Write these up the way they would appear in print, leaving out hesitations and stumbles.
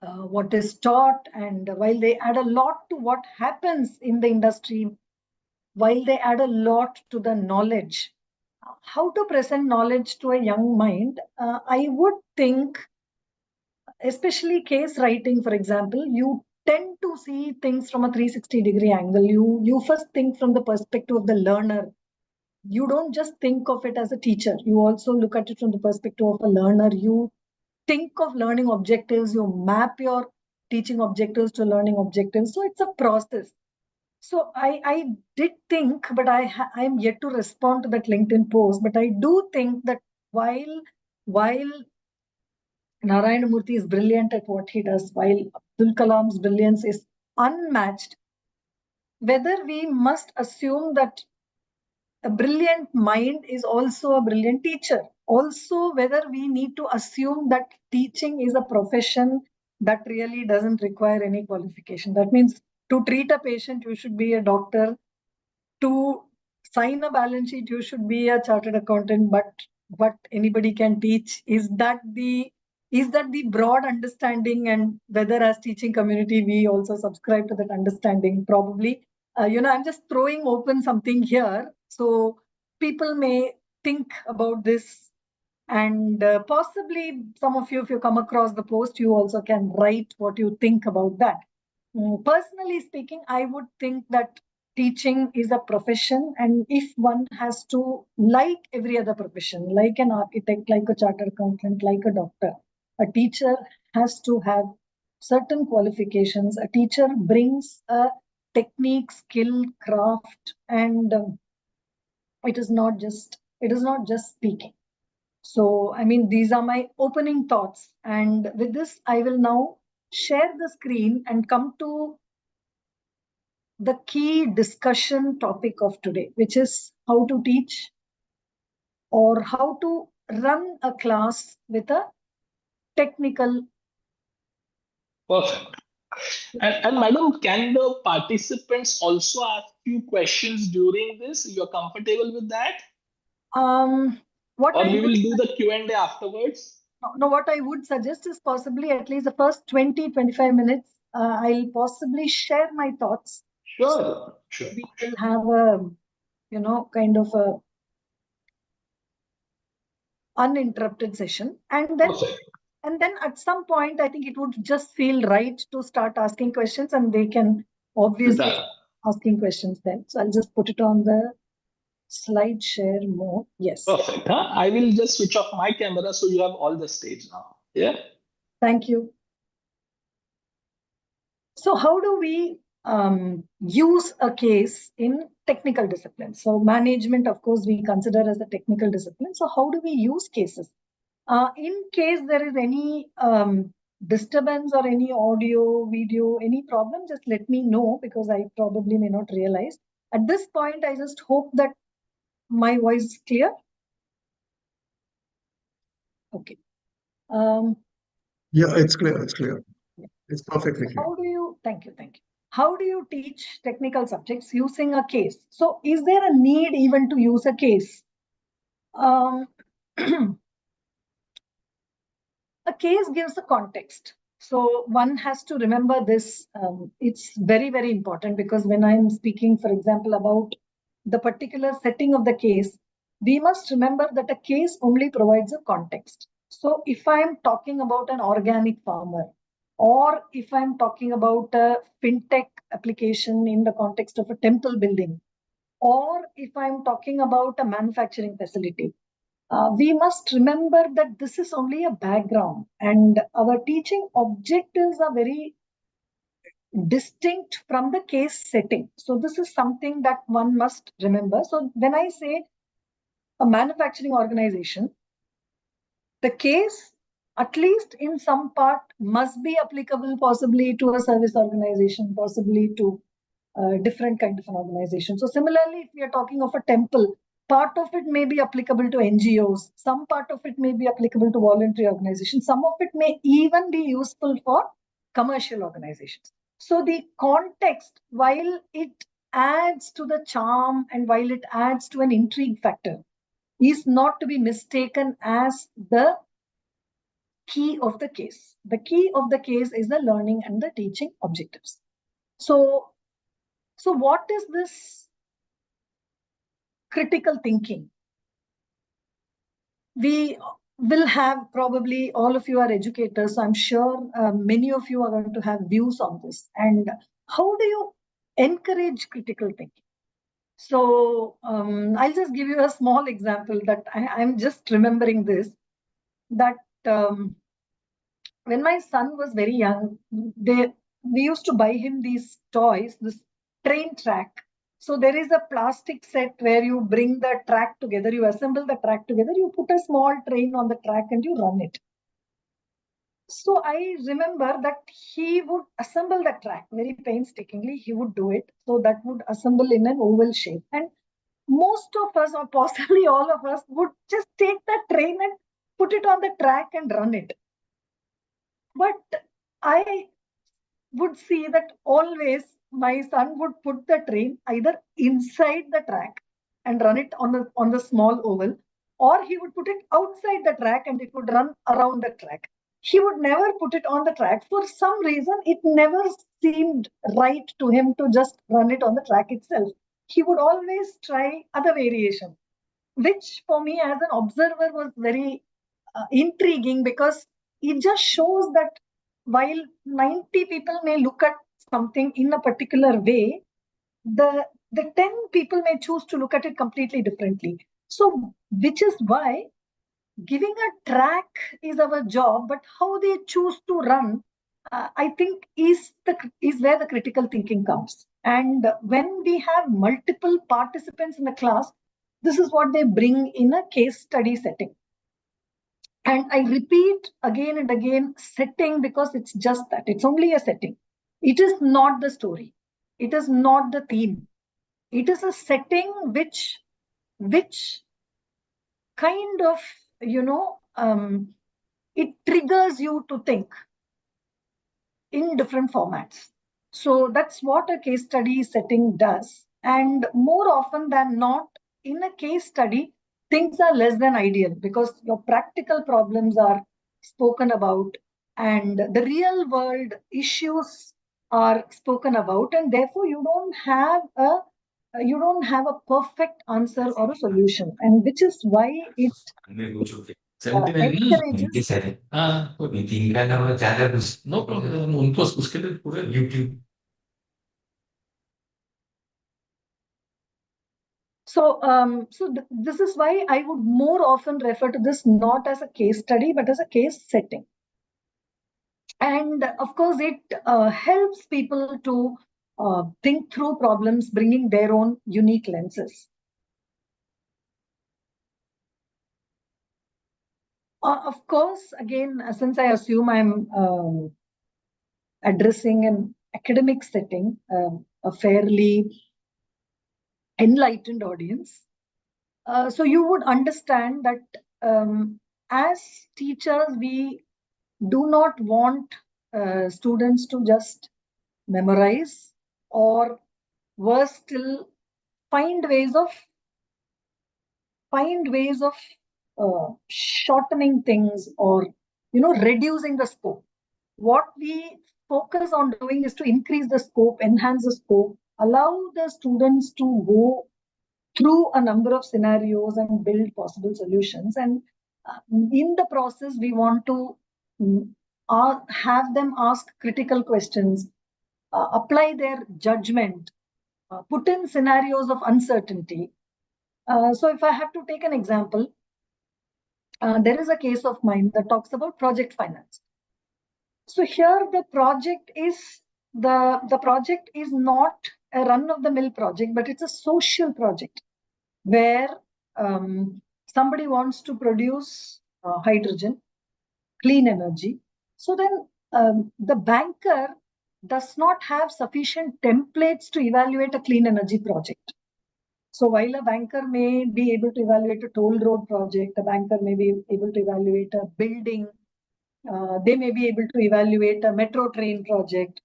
what is taught, and while they add a lot to what happens in the industry, while they add a lot to the knowledge, how to present knowledge to a young mind, I would think, especially case writing, for example, you tend to see things from a 360-degree angle. You first think from the perspective of the learner. You don't just think of it as a teacher. You also look at it from the perspective of a learner. You think of learning objectives. You map your teaching objectives to learning objectives. So it's a process. So I did think, but I'm yet to respond to that LinkedIn post. But I do think that while Narayana Murthy is brilliant at what he does, while Abdul Kalam's brilliance is unmatched, whether we must assume that a brilliant mind is also a brilliant teacher. Also, whether we need to assume that teaching is a profession that really doesn't require any qualification. That means to treat a patient, you should be a doctor. To sign a balance sheet, you should be a chartered accountant, but anybody can teach. Is that the broad understanding? And whether as teaching community we also subscribe to that understanding? Probably. I'm just throwing open something here, so people may think about this, and possibly some of you, if you come across the post, you also can write what you think about that. Personally speaking, I would think that teaching is a profession, and if one has to, like every other profession, like an architect, like a chartered accountant, like a doctor, a teacher has to have certain qualifications. A teacher brings a technique, skill, craft, and it is not just speaking. So, I mean, these are my opening thoughts. And with this, I will now share the screen and come to the key discussion topic of today, which is how to teach or how to run a class with a technical. Perfect. And madam, can the participants also ask you questions during this? You're comfortable with that? What Or I we would will do the Q&A afterwards? no, what I would suggest is possibly at least the first 20-25 minutes, I'll possibly share my thoughts. Sure, sure. We will have a, kind of a uninterrupted session, and then at some point, I think it would just feel right to start asking questions, and they can obviously start asking questions then. So I'll just put it on the slide share mode. Yes. Perfect. Huh? I will just switch off my camera so you have all the stage now. Yeah. Thank you. So how do we use a case in technical disciplines? So management, of course, we consider as a technical discipline. So how do we use cases? In case there is any disturbance or any audio, video, any problem, just let me know, because I probably may not realize. At this point, I just hope that my voice is clear. Okay. Yeah, it's clear. It's clear. It's perfectly clear. Thank you. How do you teach technical subjects using a case? So is there a need even to use a case? A case gives a context. So one has to remember this. It's very, very important, because when I'm speaking, for example, about the particular setting of the case, we must remember that a case only provides a context. So if I'm talking about an organic farmer, or if I'm talking about a fintech application in the context of a temple building, or if I'm talking about a manufacturing facility, we must remember that this is only a background, and our teaching objectives are very distinct from the case setting. So this is something that one must remember. So when I say a manufacturing organization, the case, at least in some part, must be applicable possibly to a service organization, possibly to a different kind of an organization. So similarly, if we are talking of a temple, part of it may be applicable to NGOs, some part of it may be applicable to voluntary organizations, some of it may even be useful for commercial organizations. So the context, while it adds to the charm and while it adds to an intrigue factor, is not to be mistaken as the key of the case. The key of the case is the learning and the teaching objectives. So what is this critical thinking? We will have, probably all of you are educators, so I'm sure many of you are going to have views on this. And how do you encourage critical thinking? So I'll just give you a small example that I'm just remembering this, that when my son was very young, we used to buy him these toys, this train track. So there is a plastic set where you bring the track together, you assemble the track together, you put a small train on the track and you run it. So I remember that he would assemble the track very painstakingly. He would do it. So that would assemble in an oval shape. And most of us, or possibly all of us, would just take the train and put it on the track and run it. But I would see that always my son would put the train either inside the track and run it on the small oval, or he would put it outside the track and it would run around the track. He would never put it on the track. For some reason, it never seemed right to him to just run it on the track itself. He would always try other variations, which for me as an observer was very intriguing, because it just shows that while 90 people may look at something in a particular way, the 10 people may choose to look at it completely differently. So, which is why giving a track is our job, but how they choose to run, I think is where the critical thinking comes. And when we have multiple participants in the class, this is what they bring in a case study setting. And I repeat again and again, setting, because it's just that. It's only a setting. It is not the story. It is not the theme. It is a setting which kind of, it triggers you to think in different formats. So that's what a case study setting does. And more often than not, in a case study, things are less than ideal because your practical problems are spoken about and the real world issues are spoken about, and therefore you don't have a perfect answer or a solution, and which is why it encourages. हाँ कोई meeting का ना ज़्यादा कुछ no problem उनको उसके लिए पूरा YouTube So this is why I would more often refer to this not as a case study, but as a case setting. And of course, it helps people to think through problems, bringing their own unique lenses. Of course, again, since I assume I'm addressing an academic setting, a fairly enlightened audience, so you would understand that as teachers, we do not want students to just memorize, or worse still, find ways of shortening things, or reducing the scope. What we focus on doing is to increase the scope, enhance the scope, allow the students to go through a number of scenarios and build possible solutions. And in the process, we want to have them ask critical questions, apply their judgment, put in scenarios of uncertainty. So if I have to take an example, there is a case of mine that talks about project finance. So here the project is not a run-of-the-mill project, but it's a social project where somebody wants to produce hydrogen, clean energy. So then the banker does not have sufficient templates to evaluate a clean energy project. So while a banker may be able to evaluate a toll road project, a banker may be able to evaluate a building, they may be able to evaluate a metro train project.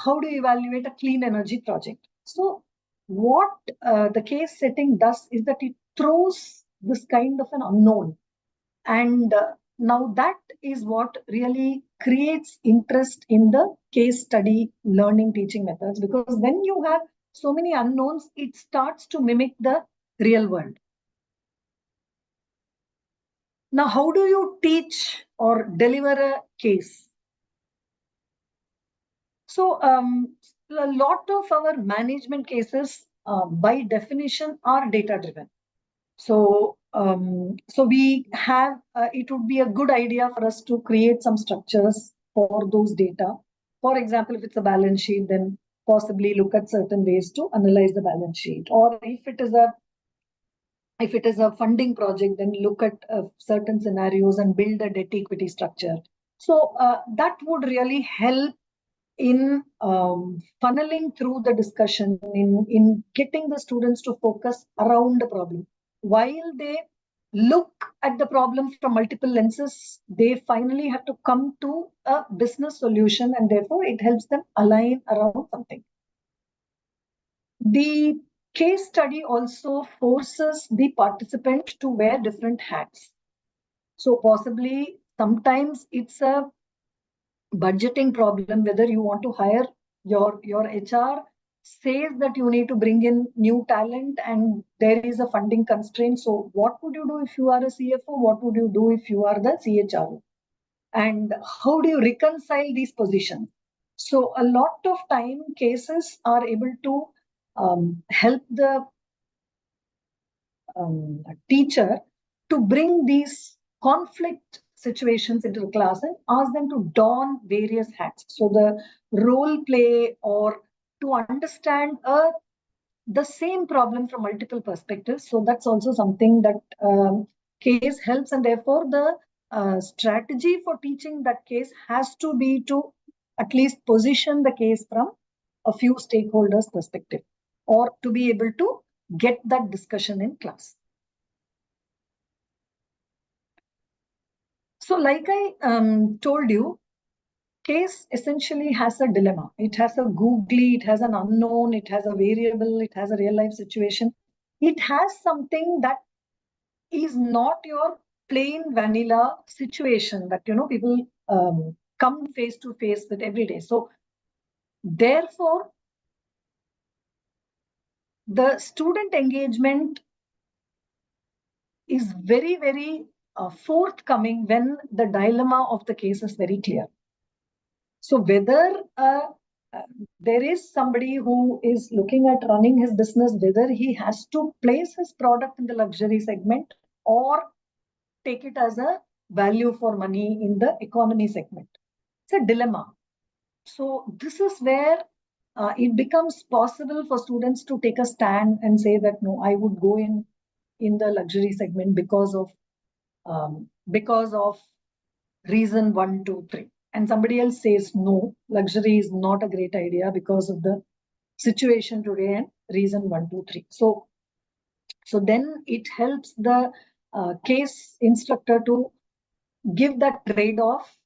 How do you evaluate a clean energy project? So what the case setting does is that it throws this kind of an unknown, and Now that is what really creates interest in the case study learning teaching methods, because when you have so many unknowns, it starts to mimic the real world. Now, how do you teach or deliver a case? So, a lot of our management cases, by definition, are data driven. So, we have, it would be a good idea for us to create some structures for those data. For example, if it's a balance sheet, then possibly look at certain ways to analyze the balance sheet. Or if it is a funding project, then look at certain scenarios and build a debt equity structure. So that would really help in funneling through the discussion, in getting the students to focus around the problem. While they look at the problem from multiple lenses, they finally have to come to a business solution, and therefore it helps them align around something. The case study also forces the participant to wear different hats. So possibly sometimes it's a budgeting problem, whether you want to hire your HR says that you need to bring in new talent and there is a funding constraint. So what would you do if you are a CFO? What would you do if you are the CHRO? And how do you reconcile these positions? So a lot of time cases are able to help the teacher to bring these conflict situations into the class and ask them to don various hats. So the role play, or to understand the same problem from multiple perspectives. So that's also something that case helps, and therefore the strategy for teaching that case has to be to at least position the case from a few stakeholders' perspective, or to be able to get that discussion in class. So like I told you, case essentially has a dilemma. It has a googly, it has an unknown, it has a variable, it has a real life situation. It has something that is not your plain vanilla situation that, people come face to face with every day. So therefore, the student engagement is very, very forthcoming when the dilemma of the case is very clear. So whether there is somebody who is looking at running his business, whether he has to place his product in the luxury segment or take it as a value for money in the economy segment, it's a dilemma. So this is where it becomes possible for students to take a stand and say that, no, I would go in the luxury segment because of reason 1, 2, 3. And somebody else says, no, luxury is not a great idea because of the situation today and reason 1, 2, 3. So then it helps the case instructor to give that trade-off,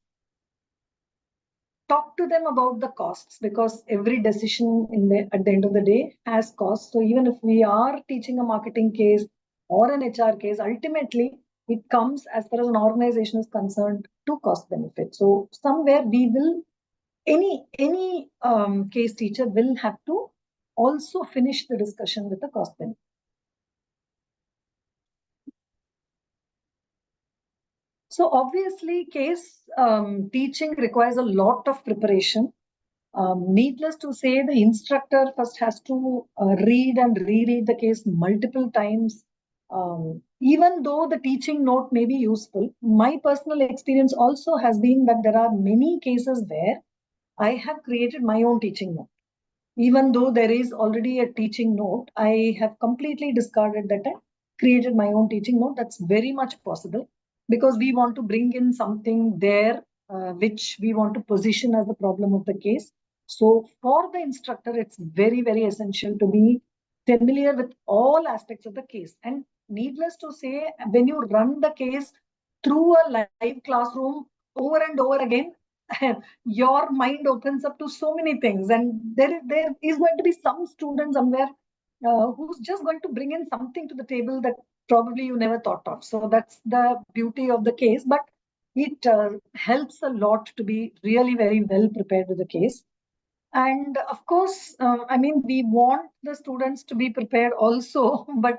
talk to them about the costs, because every decision at the end of the day has costs. So even if we are teaching a marketing case or an HR case, ultimately it comes, as far as an organization is concerned, to cost benefit. So somewhere we will, any case teacher will have to also finish the discussion with the cost benefit. So obviously case teaching requires a lot of preparation. Needless to say, the instructor first has to read and reread the case multiple times. Even though the teaching note may be useful, my personal experience also has been that there are many cases where I have created my own teaching note. Even though there is already a teaching note, I have completely discarded that and created my own teaching note. That's very much possible because we want to bring in something there which we want to position as the problem of the case. So for the instructor, it's very, very essential to be familiar with all aspects of the case. And needless to say, when you run the case through a live classroom over and over again, your mind opens up to so many things. And there is going to be some student somewhere who's just going to bring in something to the table that probably you never thought of. So that's the beauty of the case. But it helps a lot to be really very well prepared with the case. And of course, I mean, we want the students to be prepared also, but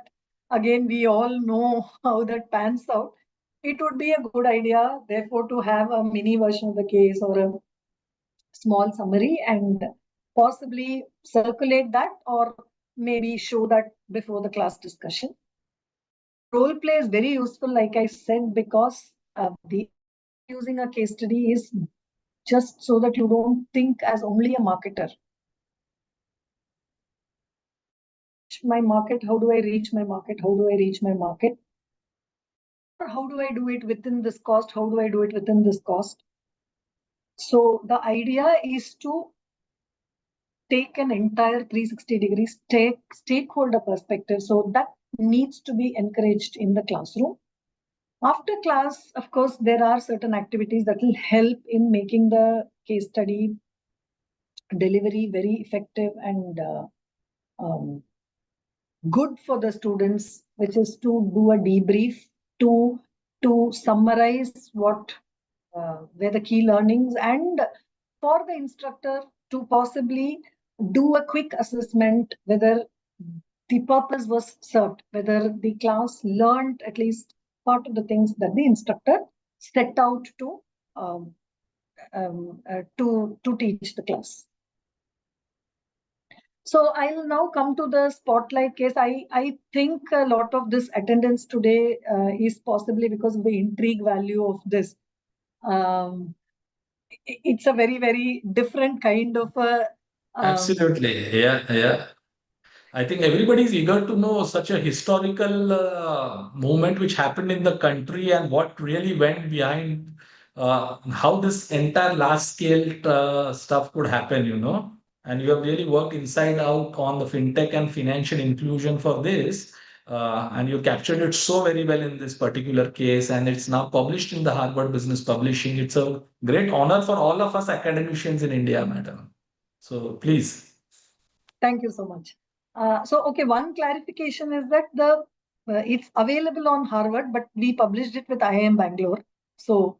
again, we all know how that pans out. It would be a good idea, therefore, to have a mini version of the case or a small summary and possibly circulate that or maybe show that before the class discussion. Role play is very useful, like I said, because the using a case study is just so that you don't think as only a marketer. My market, how do I reach my market? How do I reach my market? Or how do I do it within this cost? How do I do it within this cost? So the idea is to take an entire 360 degrees stakeholder perspective. So that needs to be encouraged in the classroom. After class, of course, there are certain activities that will help in making the case study delivery very effective and good for the students, which is to do a debrief, to summarize what were the key learnings, and for the instructor to possibly do a quick assessment whether the purpose was served, whether the class learned at least part of the things that the instructor set out to teach the class. So I'll now come to the spotlight case. I think a lot of this attendance today is possibly because of the intrigue value of this. It's a very, very different kind of a. Absolutely. Yeah, yeah. I think everybody is eager to know such a historical movement which happened in the country and what really went behind how this entire large scale stuff could happen, you know. And you have really worked inside out on the fintech and financial inclusion for this. And you captured it so very well in this particular case. And it's now published in the Harvard Business Publishing. It's a great honor for all of us academicians in India, madam. So please. Thank you so much. Okay, one clarification is that it's available on Harvard, but we published it with IIM Bangalore. So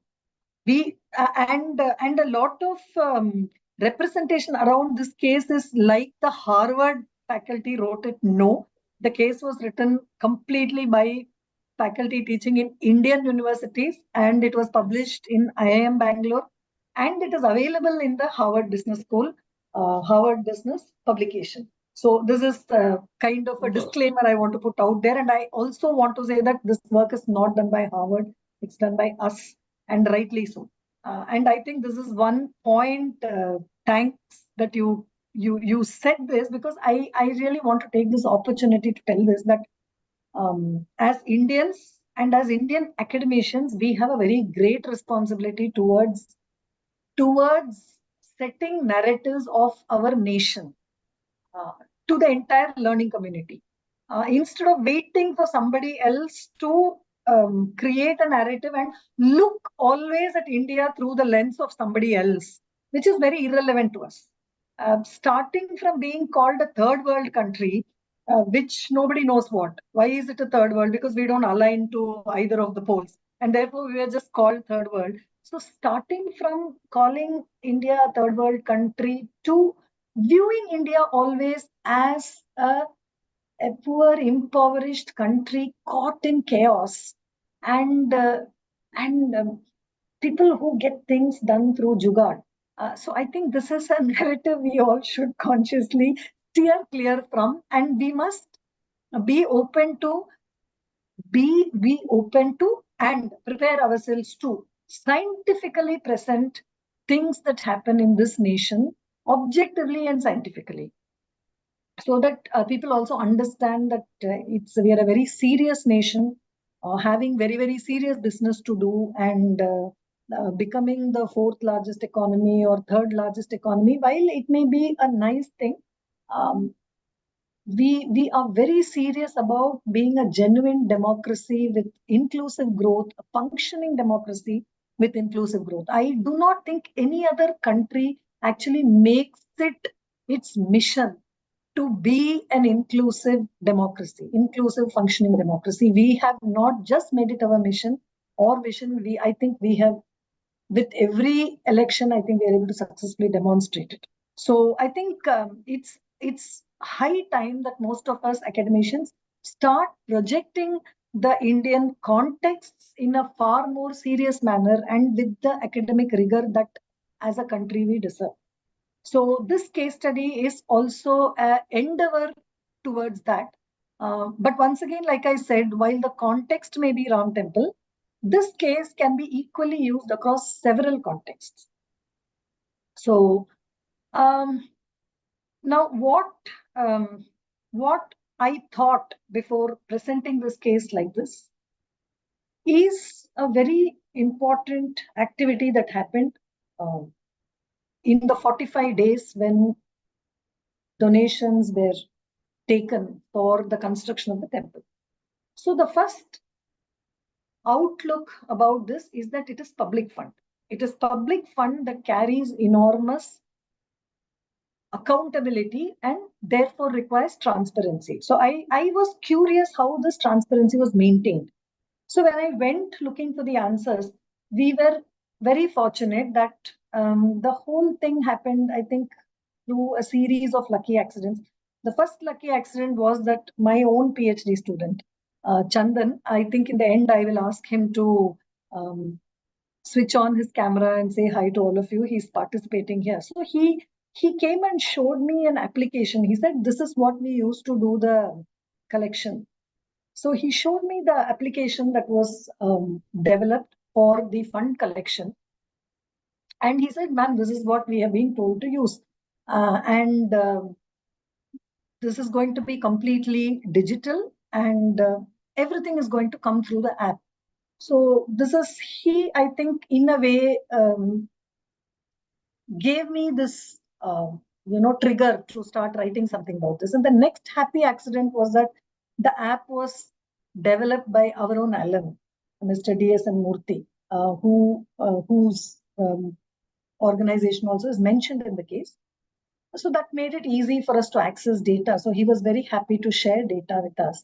we and a lot of representation around this case is like the Harvard faculty wrote it. No, the case was written completely by faculty teaching in Indian universities, and it was published in IIM Bangalore, and it is available in the Harvard Business School, Harvard Business publication. So this is kind of a disclaimer I want to put out there. And I also want to say that this work is not done by Harvard. It's done by us, and rightly so. And I think this is one point, thanks that you said this, because I really want to take this opportunity to tell this, that as Indians and as Indian academicians, we have a very great responsibility towards setting narratives of our nation to the entire learning community. Instead of waiting for somebody else to create a narrative and look always at India through the lens of somebody else, which is very irrelevant to us. Starting from being called a third world country, which nobody knows what. Why is it a third world? Because we don't align to either of the poles. And therefore, we are just called third world. So starting from calling India a third world country to viewing India always as a poor, impoverished country caught in chaos, and people who get things done through jugaad. So I think this is a narrative we all should consciously steer clear from, and we must be open to and prepare ourselves to scientifically present things that happen in this nation objectively and scientifically, so that people also understand that we are a very serious nation, having very, very serious business to do, and becoming the fourth largest economy or third largest economy. While it may be a nice thing, we are very serious about being a genuine democracy with inclusive growth, a functioning democracy with inclusive growth. I do not think any other country actually makes it its mission to be an inclusive democracy, inclusive functioning democracy. We have not just made it our mission, or vision, I think we have, with every election, I think we are able to successfully demonstrate it. So I think it's high time that most of us academicians start projecting the Indian contexts in a far more serious manner and with the academic rigor that as a country we deserve. So this case study is also an endeavor towards that. But once again, like I said, while the context may be Ram Temple, this case can be equally used across several contexts. So now what I thought before presenting this case like this is a very important activity that happened in the 45 days when donations were taken for the construction of the temple. So the first outlook about this is that it is public fund. It is public fund that carries enormous accountability and therefore requires transparency. So I was curious how this transparency was maintained. So when I went looking for the answers, we were very fortunate that the whole thing happened, I think, through a series of lucky accidents. The first lucky accident was that my own PhD student, Chandan, I think in the end I will ask him to switch on his camera and say hi to all of you. He's participating here. So he came and showed me an application. He said, this is what we used to do the collection. So he showed me the application that was developed for the fund collection. And he said, man, this is what we have been told to use. This is going to be completely digital and everything is going to come through the app. So this is, I think, in a way, gave me this, trigger to start writing something about this. And the next happy accident was that the app was developed by our own alum, Mr. D.S.N. Murthy, whose organization also is mentioned in the case. So that made it easy for us to access data. So he was very happy to share data with us.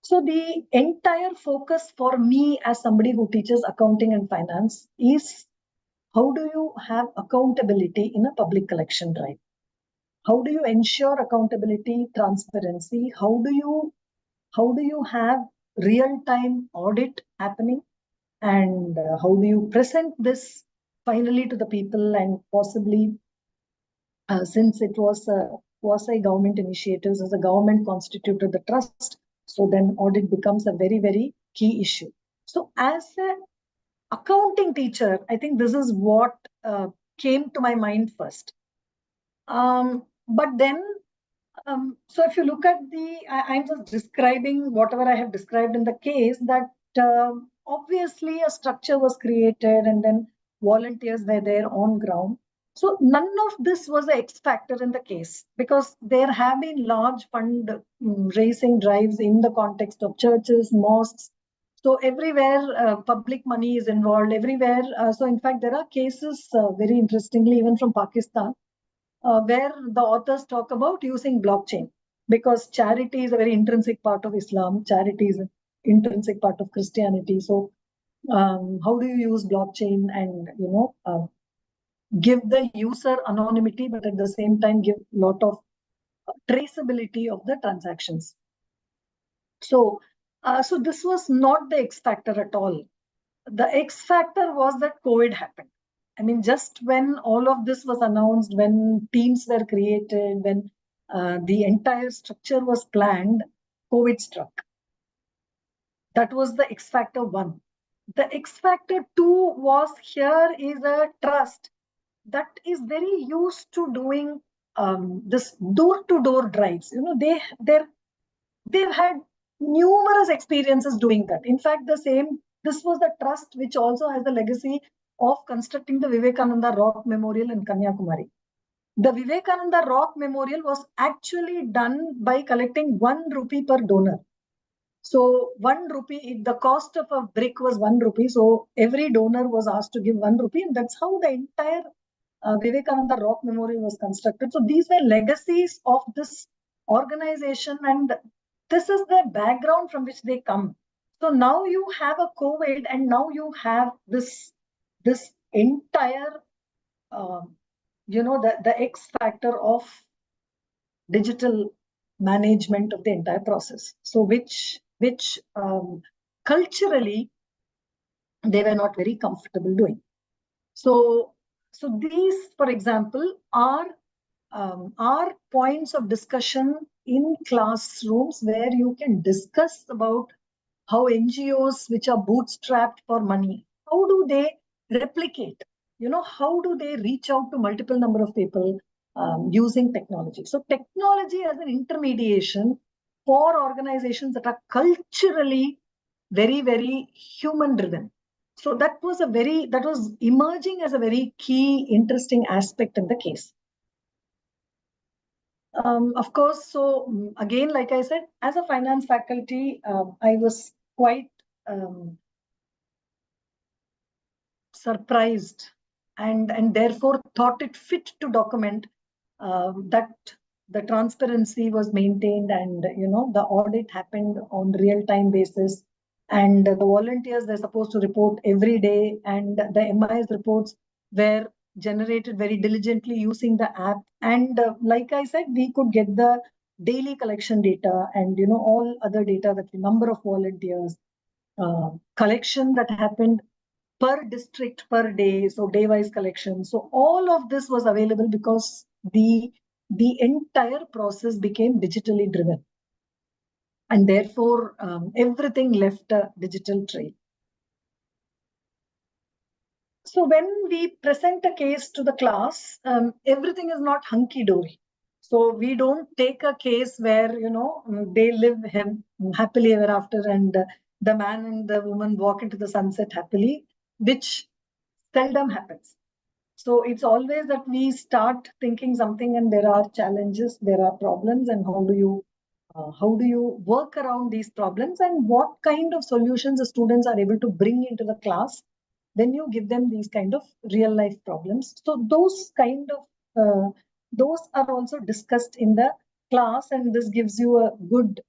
So the entire focus for me as somebody who teaches accounting and finance is how do you have accountability in a public collection drive? How do you ensure accountability, transparency? How do you have real-time audit happening? And how do you present this finally to the people and possibly, since it was a quasi-government initiatives, as a government constituted the trust, so then audit becomes a very, very key issue. So as an accounting teacher, I think this is what came to my mind first. But then, so if you look at I'm just describing whatever I have described in the case, that obviously a structure was created and then volunteers were there on ground. So none of this was an X factor in the case because there have been large fund raising drives in the context of churches, mosques. So everywhere public money is involved, everywhere. So in fact, there are cases, very interestingly, even from Pakistan, where the authors talk about using blockchain because charity is a very intrinsic part of Islam. Charity is an intrinsic part of Christianity. So how do you use blockchain and, give the user anonymity, but at the same time give a lot of traceability of the transactions. So this was not the X factor at all. The X factor was that COVID happened. I mean, just when all of this was announced, when teams were created, when the entire structure was planned, COVID struck. That was the X factor 1. The X factor 2 was here is a trust that is very used to doing this door-to-door drives. They've had numerous experiences doing that. In fact, this was the trust which also has the legacy of constructing the Vivekananda Rock Memorial in Kanyakumari. The Vivekananda Rock Memorial was actually done by collecting 1 rupee per donor. So 1 rupee, the cost of a brick was 1 rupee. So every donor was asked to give 1 rupee, and that's how the entire Vivekananda Rock Memorial was constructed. So these were legacies of this organization, and this is the background from which they come. So now you have a COVID, and now you have this entire, the X factor of digital management of the entire process. So which culturally they were not very comfortable doing. So these, for example, are points of discussion in classrooms where you can discuss about how NGOs which are bootstrapped for money, how do they replicate? How do they reach out to multiple number of people using technology? So technology as an intermediation for organizations that are culturally very, very human driven. So that was emerging as a very key, interesting aspect in the case. Of course, so again, like I said, as a finance faculty, I was quite surprised and therefore thought it fit to document that the transparency was maintained, and the audit happened on real-time basis, and the volunteers were supposed to report every day, and the MIS reports were generated very diligently using the app. And like I said, we could get the daily collection data and all other data, that the number of volunteers, collection that happened per district per day, so day-wise collection. So all of this was available because the entire process became digitally driven, and therefore everything left a digital trail. So when we present a case to the class, everything is not hunky-dory. So we don't take a case where they live happily ever after, and the man and the woman walk into the sunset happily, which seldom happens. So it's always that we start thinking something, and there are challenges, there are problems, and how do you work around these problems, and what kind of solutions the students are able to bring into the class when you give them these kind of real life problems. So those are also discussed in the class, and this gives you a good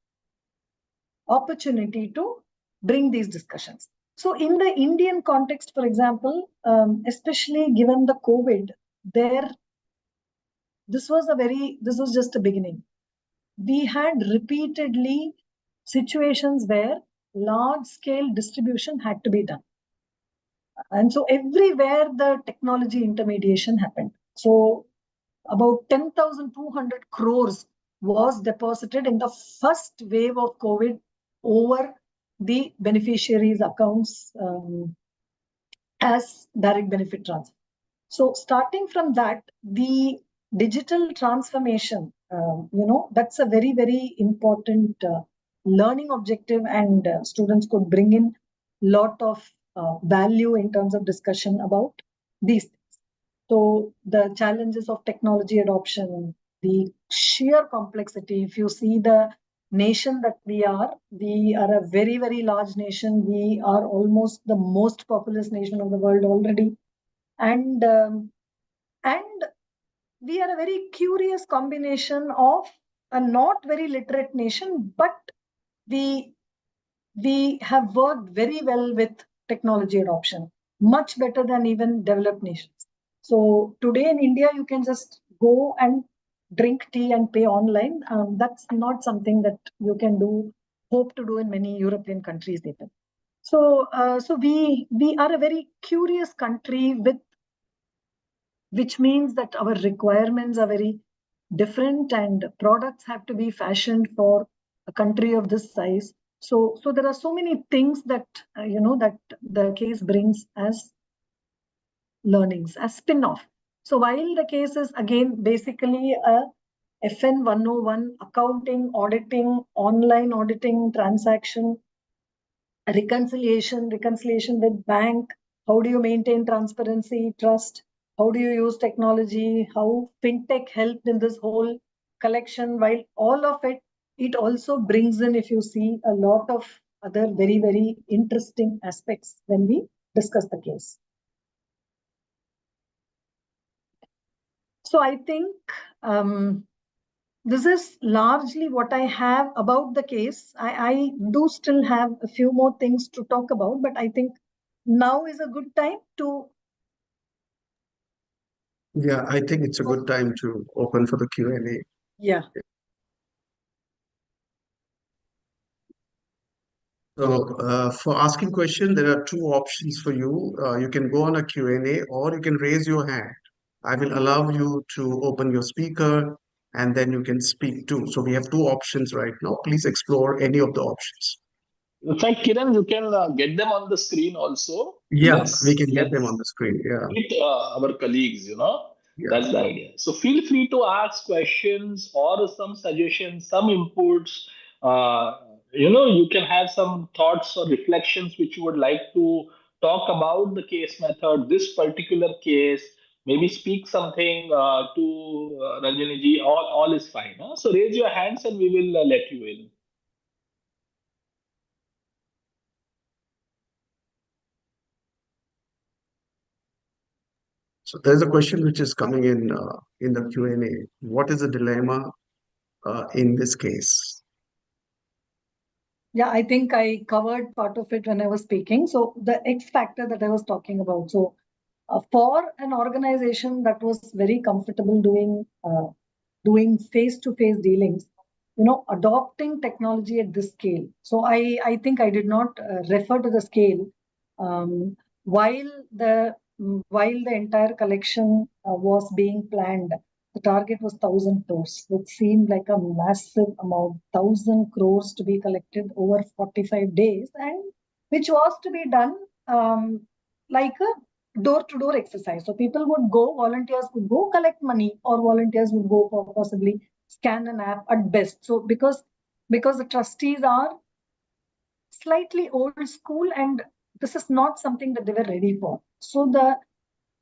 opportunity to bring these discussions. So in the Indian context, for example, especially given the COVID, this was just a beginning. We had repeatedly situations where large scale distribution had to be done. And so everywhere the technology intermediation happened. So about 10,200 crores was deposited in the first wave of COVID over the beneficiaries' accounts as direct benefit transfer. So starting from that, the digital transformation, that's a very, very important learning objective, and students could bring in lot of value in terms of discussion about these things. So the challenges of technology adoption, the sheer complexity. If you see the nation that we are a very, very large nation. We are almost the most populous nation of the world already. And we are a very curious combination of a not very literate nation, but we have worked very well with technology adoption, much better than even developed nations. So today in India, you can just go and drink tea and pay online. That's not something that you can hope to do in many European countries even. So we are a very curious country, which means that our requirements are very different, and products have to be fashioned for a country of this size. So there are so many things that that the case brings as learnings, as spin-off. So while the case is again basically a FN 101, accounting, auditing, online auditing, transaction, reconciliation with bank, how do you maintain transparency, trust, how do you use technology, how fintech helped in this whole collection, while all of it also brings in, if you see, a lot of other very, very interesting aspects when we discuss the case. So I think this is largely what I have about the case. I do still have a few more things to talk about, but I think now is a good time to. Yeah, I think it's a good time to open for the Q&A. Yeah. So for asking question, there are two options for you. You can go on a Q&A or you can raise your hand. I will allow you to open your speaker and then you can speak too. So we have two options right now. Please explore any of the options. In fact, Kiran, you can get them on the screen also. Yeah, we can get them on Let's the screen. Yeah, meet our colleagues, yeah. That's the idea. So feel free to ask questions or some suggestions, some inputs. You can have some thoughts or reflections which you would like to talk about the case method, this particular case. Maybe speak something to Ranjani ji. All is fine. Huh? So raise your hands and we will let you in. So there's a question which is coming in the Q&A. What is the dilemma in this case? Yeah, I think I covered part of it when I was speaking. So the X factor that I was talking about. So for an organization that was very comfortable doing face-to-face dealings, adopting technology at this scale. So I think I did not refer to the scale. While the entire collection was being planned, the target was 1,000 crores, which seemed like a massive amount, 1,000 crores to be collected over 45 days, and which was to be done like a door-to-door exercise. So people would go, volunteers would go collect money, or volunteers would go for possibly scan an app at best. So because the trustees are slightly old school and this is not something that they were ready for. So the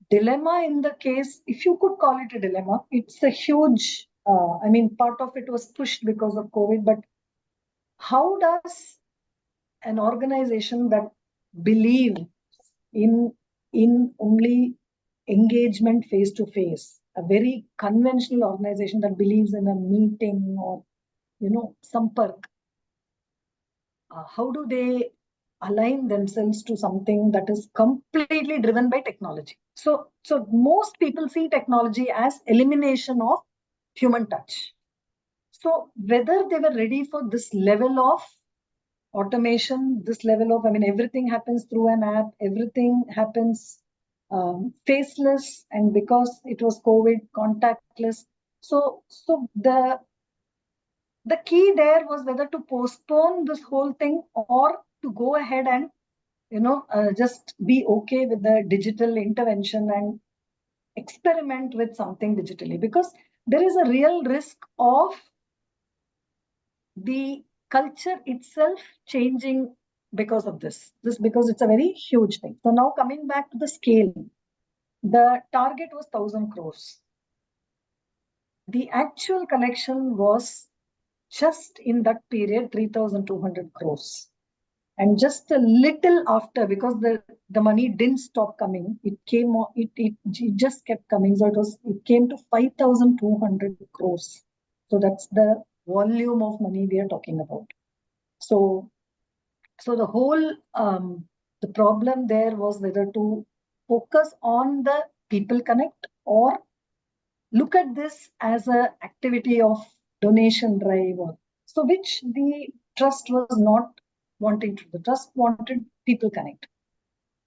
dilemma in the case, if you could call it a dilemma, it's a huge, part of it was pushed because of COVID, but how does an organization that believes in only engagement face to face, a very conventional organization that believes in a meeting or sampark, how do they align themselves to something that is completely driven by technology? So most people see technology as elimination of human touch. So whether they were ready for this level of automation, this level of, everything happens through an app, everything happens faceless, and because it was COVID, contactless. So the key there was whether to postpone this whole thing or to go ahead and just be okay with the digital intervention and experiment with something digitally, because there is a real risk of the culture itself changing because of this because it's a very huge thing. So now coming back to the scale, the target was 1,000 crores. The actual collection was just in that period 3,200 crores. And just a little after, because the money didn't stop coming, it just kept coming. So it came to 5,200 crores. So that's the volume of money we are talking about. So the whole the problem there was whether to focus on the people connect or look at this as an activity of donation drive, or so which the trust was not wanting to. The trust wanted people connect,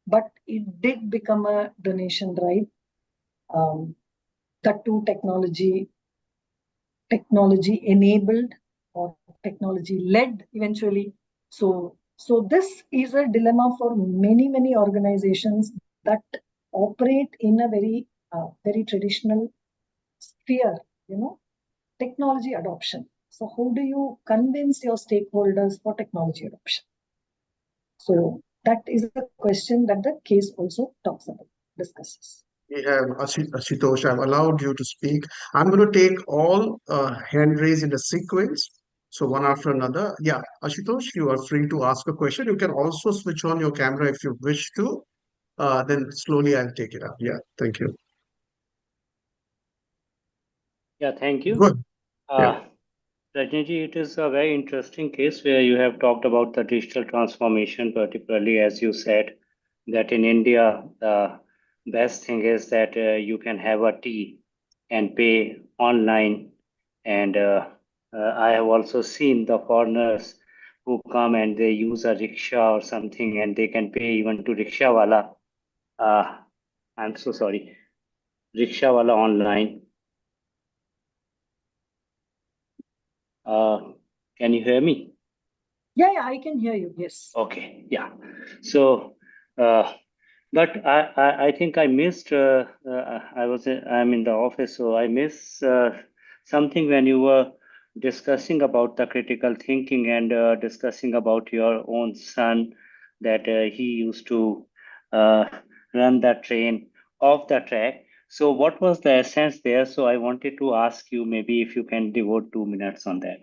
but it did become a donation drive. That too technology enabled or technology led eventually. So this is a dilemma for many organizations that operate in a very traditional sphere, technology adoption. So how do you convince your stakeholders for technology adoption? So that is a question that the case also talks about, discusses. We have Ashutosh. I've allowed you to speak. I'm going to take all hand raised in a sequence. So one after another. Yeah, Ashutosh, you are free to ask a question. You can also switch on your camera if you wish to. Then slowly I'll take it up. Yeah, thank you. Yeah, thank you. Good. Yeah. Rajni, it is a very interesting case where you have talked about the digital transformation, particularly as you said that in India, the best thing is that you can have a tea and pay online. And I have also seen the foreigners who come and they use a rickshaw or something and they can pay even to rickshawala. I'm so sorry, rickshawala online. Can you hear me? Yeah, I can hear you. Yes. Okay, yeah. So, but I think I missed. I'm in the office, so I missed something when you were discussing about the critical thinking and discussing about your own son that he used to uh, run the train off the track. So, what was the essence there? So, I wanted to ask you maybe if you can devote 2 minutes on that.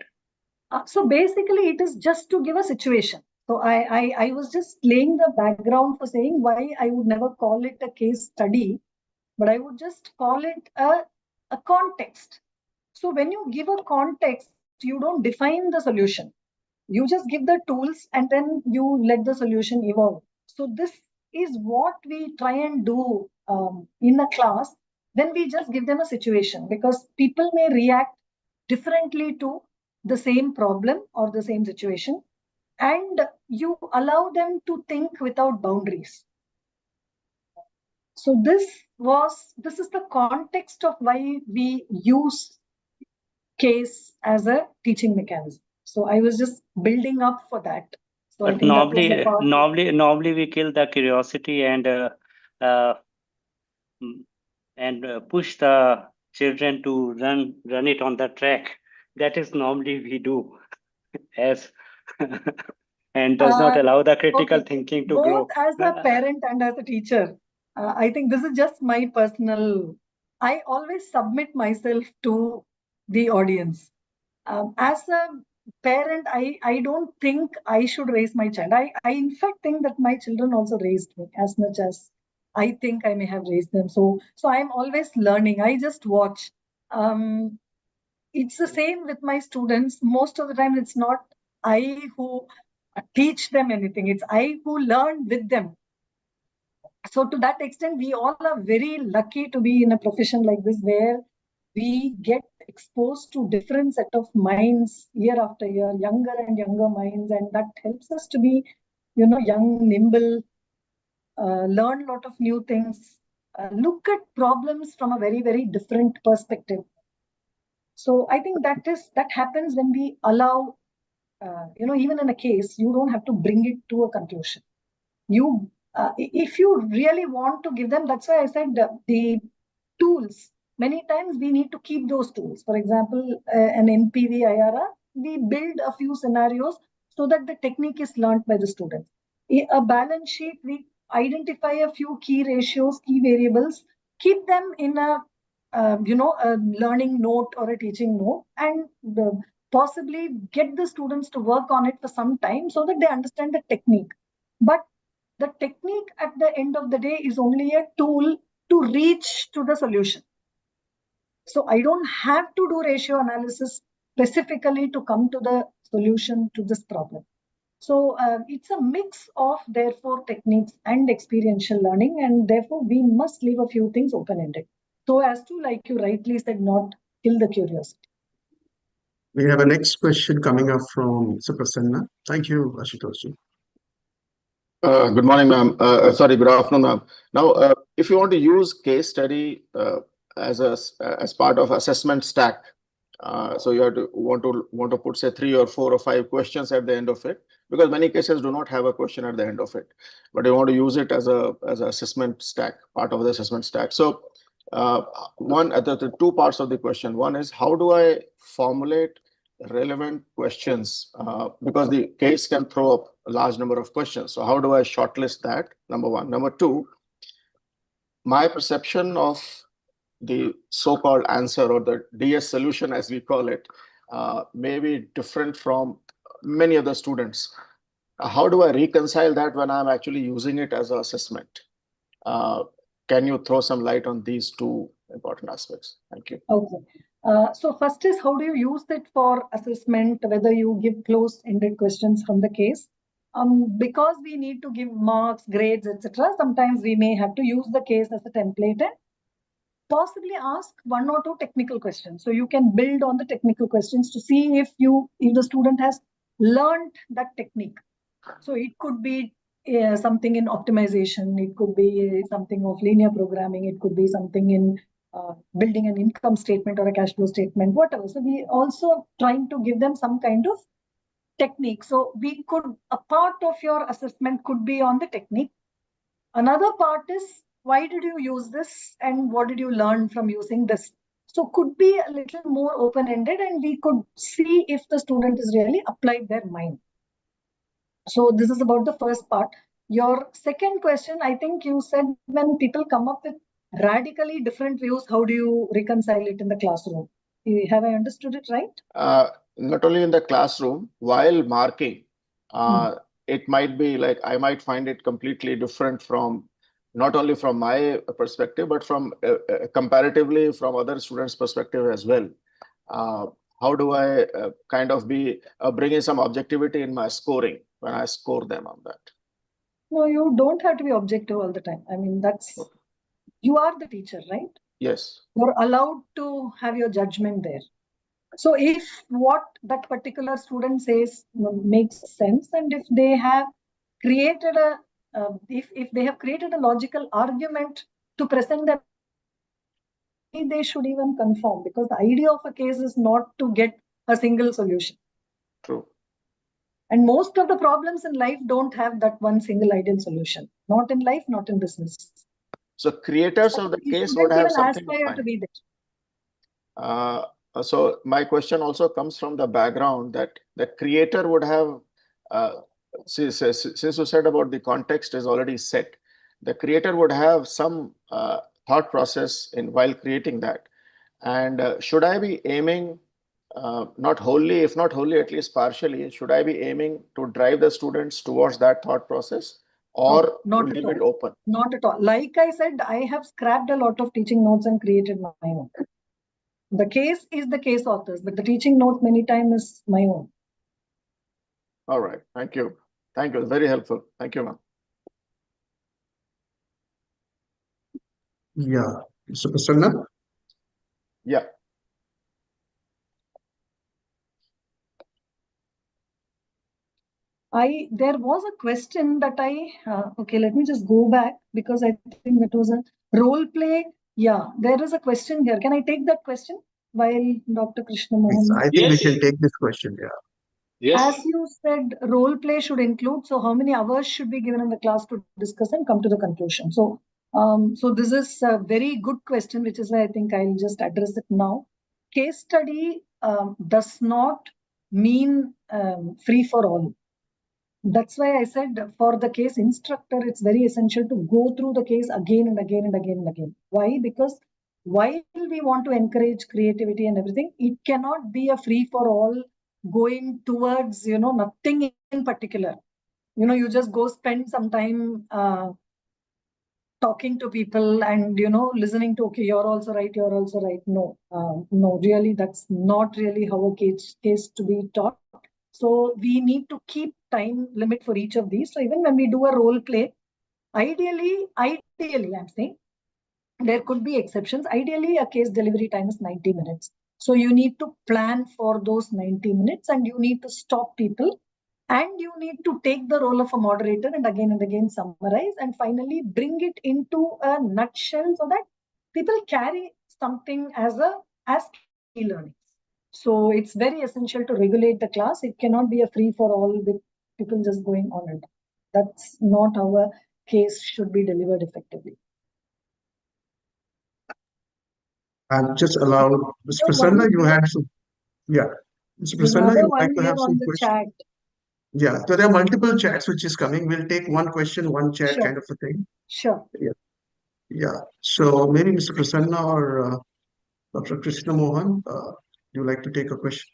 So basically, it is just to give a situation. So I was just laying the background for saying why I would never call it a case study, but I would just call it a context. So when you give a context, you don't define the solution. You just give the tools and then you let the solution evolve. So this is what we try and do in a class. Then we just give them a situation because people may react differently to the same problem or the same situation, and you allow them to think without boundaries. So this is the context of why we use case as a teaching mechanism. So I was just building up for that. So I But think that was the part. normally we kill the curiosity uh, and push the children to run it on the track. That is normally we do as and does not allow the critical Okay, thinking to both grow. as a parent and as a teacher, I think this is just my personal. I always submit myself to the audience. As a parent, I don't think I should raise my child. I in fact think that my children also raised me as much as I think I may have raised them. So I'm always learning. I just watch. It's the same with my students. Most of the time, it's not I who teach them anything. It's I who learn with them. So to that extent, we all are very lucky to be in a profession like this where we get exposed to different set of minds year after year, younger and younger minds, and that helps us to be, young, nimble, learn a lot of new things, look at problems from a very, very different perspective. So I think that happens when we allow, even in a case, you don't have to bring it to a conclusion. If you really want to give them, that's why I said the tools. Many times we need to keep those tools. For example, an NPV IRR, we build a few scenarios so that the technique is learned by the student. A balance sheet, we identify a few key ratios, key variables, keep them in a learning note or a teaching note, and possibly get the students to work on it for some time so that they understand the technique. But the technique at the end of the day is only a tool to reach to the solution. So I don't have to do ratio analysis specifically to come to the solution to this problem. So it's a mix of, therefore, techniques and experiential learning, and therefore we must leave a few things open-ended. So as to, like you rightly said, not kill the curiosity. We have a next question coming up from Suprasanna. Thank you, Ashutosh. Good morning, ma'am. Sorry, good afternoon, ma'am. Now, if you want to use case study as part of assessment stack, so you have to want to put say 3 or 4 or 5 questions at the end of it, because many cases do not have a question at the end of it, but you want to use it as a assessment stack, part of the assessment stack. So the 2 parts of the question. One is, how do I formulate relevant questions, because the case can throw up a large number of questions. So how do I shortlist that? Number 1. Number 2, my perception of the so-called answer or the DS solution, as we call it, may be different from many other students. How do I reconcile that when I'm actually using it as an assessment? Can you throw some light on these 2 important aspects? Thank you. Okay. So first is, how do you use it for assessment, whether you give closed-ended questions from the case? Because we need to give marks, grades, etc. Sometimes we may have to use the case as a template and possibly ask one or two technical questions. So you can build on the technical questions to see if the student has learned that technique. So it could be something in optimization, it could be something of linear programming, it could be something in building an income statement or a cash flow statement, whatever. So we also trying to give them some kind of technique. So we could, a part of your assessment could be on the technique. Another part is, why did you use this and what did you learn from using this? So could be a little more open-ended, and we could see if the student is really applied their mind. So this is about the first part. Your second question, I think you said when people come up with radically different views, how do you reconcile it in the classroom? Have I understood it right? Not only in the classroom, while marking, it might be like I might find it completely different from not only from my perspective, but from comparatively from other students' perspective as well. How do I kind of bring in some objectivity in my scoring when I score them on that? No, you don't have to be objective all the time. I mean, you are the teacher, right? Yes. You're allowed to have your judgment there. So if what that particular student says makes sense, and if they have created if they have created a logical argument to present them, they should even conform, because the idea of a case is not to get a single solution. True. And most of the problems in life don't have that one single ideal solution. Not in life, not in business. So creators of the case would have something in mind. To be there. So my question also comes from the background that the creator would have, since you said about the context is already set, the creator would have some thought process in while creating that. And should I be aiming, not wholly, if not wholly, at least partially, should I be aiming to drive the students towards that thought process, or leave it open? Not at all. Like I said, I have scrapped a lot of teaching notes and created my own. The case is the case authors, but the teaching note many times is my own. All right. Thank you. Thank you. Very helpful. Thank you, ma'am. Yeah. Mr. Prasanna? Yeah. There was a question that okay, let me just go back, because I think that was a role play. Yeah, there is a question here. Can I take that question while Dr. Krishna Mohan? I think we can take this question, yeah. Yes. As you said, role play should include, so how many hours should be given in the class to discuss and come to the conclusion? So, so this is a very good question, which is why I think I'll just address it now. Case study does not mean free for all. That's why I said for the case instructor, it's very essential to go through the case again and again and again and again. Why? Because while we want to encourage creativity and everything, it cannot be a free for all going towards, nothing in particular. You just go spend some time talking to people and, listening to, okay, you're also right, you're also right. No, no, really, that's not really how a case to be taught. So we need to keep time limit for each of these. So even when we do a role play, ideally, I'm saying, there could be exceptions. Ideally, a case delivery time is 90 minutes. So you need to plan for those 90 minutes, and you need to stop people, and you need to take the role of a moderator and again summarize, and finally bring it into a nutshell so that people carry something as key learning. So it's very essential to regulate the class. It cannot be a free for all with people just going on it. That's not how a case should be delivered effectively. I've just allowed Mr. Prasanna, you had some, yeah. Mr. Prasanna, you would like to have some questions? Yeah, so there are multiple chats which is coming. We'll take one question, one chat kind of a thing. Sure. Yeah. Yeah. So maybe Mr. Prasanna or Dr. Krishna Mohan, do you like to take a question?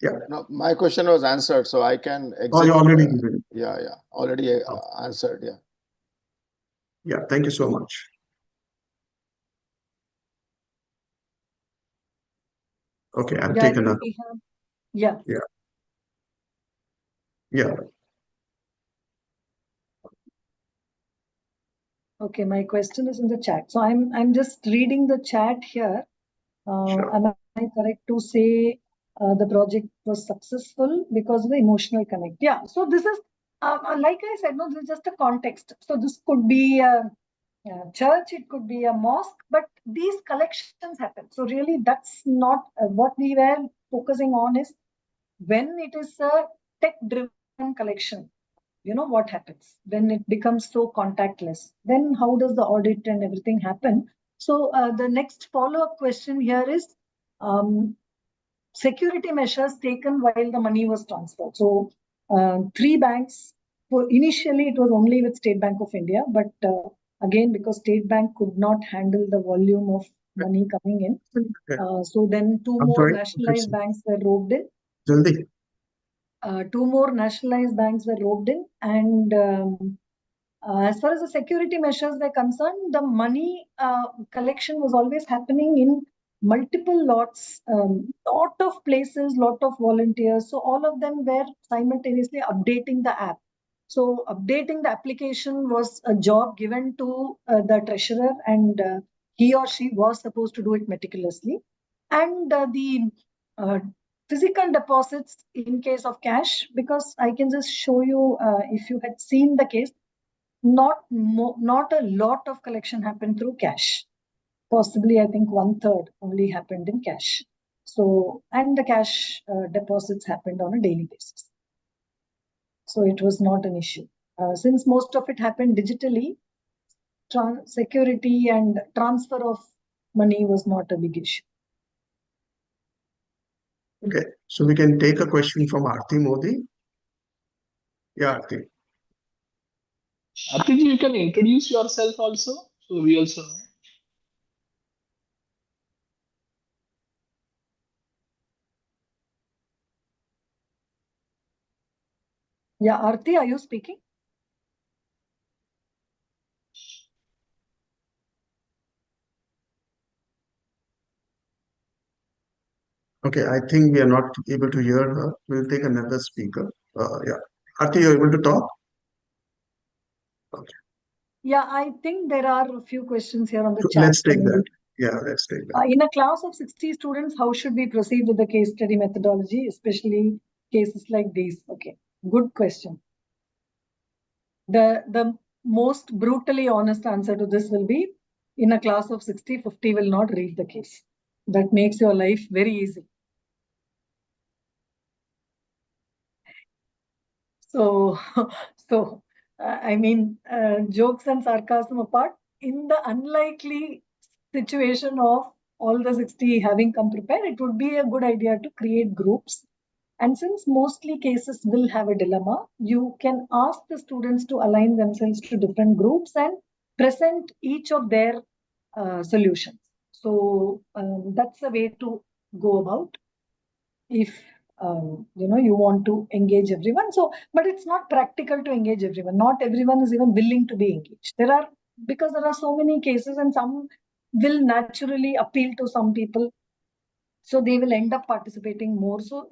Yeah. No, my question was answered, so I can exit. Oh, you already given. Yeah, already answered. Yeah. Yeah, thank you so much. Okay, I'll Yeah, I take think another. we have. Yeah. Yeah. Okay, my question is in the chat. So I'm just reading the chat here. Sure. Am I correct to say the project was successful because of the emotional connect? Yeah. So this is like I said, no, this is just a context. So this could be a church, it could be a mosque, but these collections happen. So really, that's not what we were focusing on. Is when it is a tech-driven collection. You know what happens when it becomes so contactless, then how does the audit and everything happen? So the next follow-up question here is security measures taken while the money was transferred. So 3 banks, initially it was only with State Bank of India, but again, because State Bank could not handle the volume of money coming in, Okay. so then 2 I'm more sorry. nationalized banks were roped in. Jaldi. 2 more nationalized banks were roped in, and as far as the security measures were concerned, the money collection was always happening in multiple lots, lot of places, lot of volunteers. So all of them were simultaneously updating the app. So updating the application was a job given to the treasurer, and he or she was supposed to do it meticulously. And the physical deposits in case of cash, because I can just show you if you had seen the case, not a lot of collection happened through cash. Possibly, I think 1/3 only happened in cash. So, and the cash deposits happened on a daily basis. So it was not an issue. Since most of it happened digitally, security and transfer of money was not a big issue. Okay, so we can take a question from Aarti Modi. Yeah, Aarti. Aarti ji, you can introduce yourself also, so we also know. Yeah, Aarti, are you speaking? Okay, I think we are not able to hear her. We'll take another speaker. Yeah. Aarti, you're able to talk? Okay. Yeah, I think there are a few questions here on the So chat. let's take that. Yeah, let's take that. In a class of 60 students, how should we proceed with the case study methodology, especially cases like these? Okay, good question. The most brutally honest answer to this will be, in a class of 60, 50 will not read the case. That makes your life very easy. So, I mean, jokes and sarcasm apart, in the unlikely situation of all the 60 having come prepared, it would be a good idea to create groups. And since mostly cases will have a dilemma, you can ask the students to align themselves to different groups and present each of their solutions. So that's a way to go about if you want to engage everyone. So, but it's not practical to engage everyone. Not everyone is even willing to be engaged. Because there are so many cases, and some will naturally appeal to some people, so they will end up participating more. So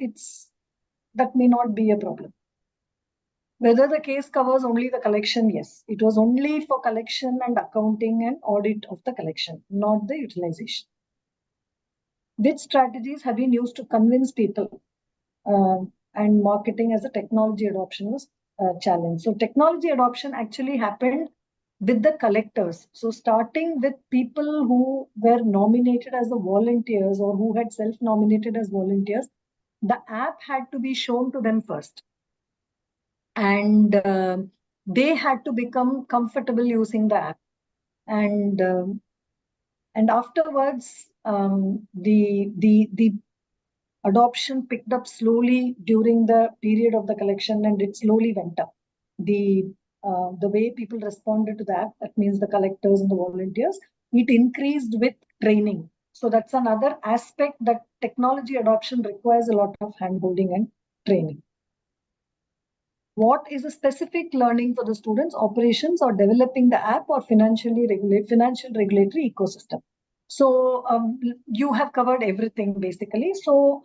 that may not be a problem. Whether the case covers only the collection, yes, it was only for collection and accounting and audit of the collection, not the utilization. Which strategies have been used to convince people? And marketing as a technology adoption was a challenge. So technology adoption actually happened with the collectors. So starting with people who were nominated as the volunteers or who had self-nominated as volunteers, the app had to be shown to them first. And they had to become comfortable using the app. And afterwards, the adoption picked up slowly during the period of the collection, and it slowly went up. The way people responded to the app, that means the collectors and the volunteers, it increased with training. So that's another aspect, that technology adoption requires a lot of handholding and training. What is a specific learning for the students? Operations, or developing the app, or financial regulatory ecosystem? So you have covered everything basically. So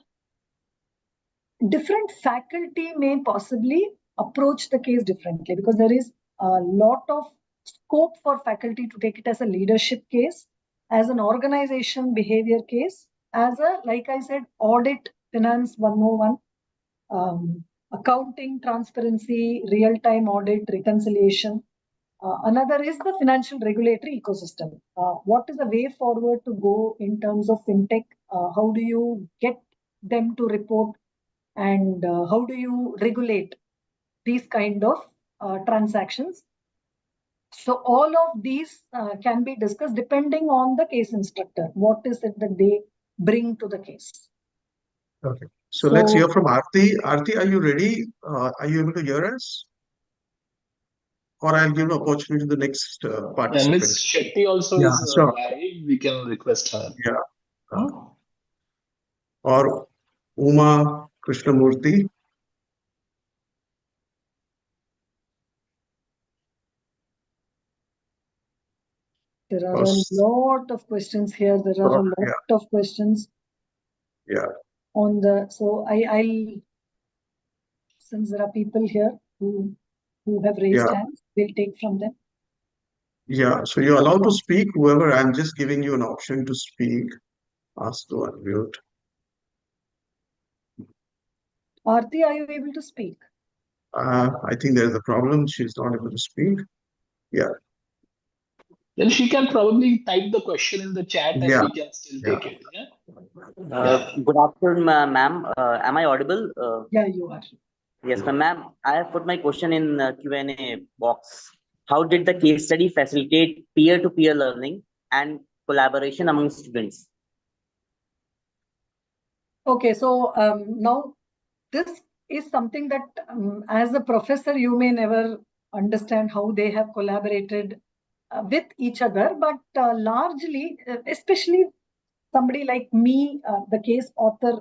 different faculty may possibly approach the case differently because there is a lot of scope for faculty to take it as a leadership case, as an organization behavior case, as a, like I said, audit finance 101, accounting, transparency, real-time audit, reconciliation. Another is the financial regulatory ecosystem. What is the way forward to go in terms of fintech? How do you get them to report? And how do you regulate these kind of transactions? So all of these can be discussed depending on the case instructor. What is it that they bring to the case? Okay. So let's hear from Aarti. Aarti, are you ready? Are you able to hear us? Or I'll give an opportunity to the next And participant. Ms. Shetty also Yeah, is sure. live. We can request her. Yeah. Or Uma Krishnamurthy. There are a lot of questions here. There are a lot of questions. Yeah. On the, so I'll, since there are people here who have raised hands, we'll take from them. Yeah, so you're allowed to speak, whoever. I'm just giving you an option to speak. Ask to unmute. Aarti, are you able to speak? I think there's a problem. She's not able to speak. Yeah. Then she can probably type the question in the chat and we can still take it. Yeah. Good afternoon, ma'am. Am I audible? Yeah, you are. Yes, ma'am. I have put my question in Q&A box. How did the case study facilitate peer-to-peer learning and collaboration among students? Okay, so now this is something that as a professor, you may never understand how they have collaborated with each other, but largely, especially somebody like me, the case author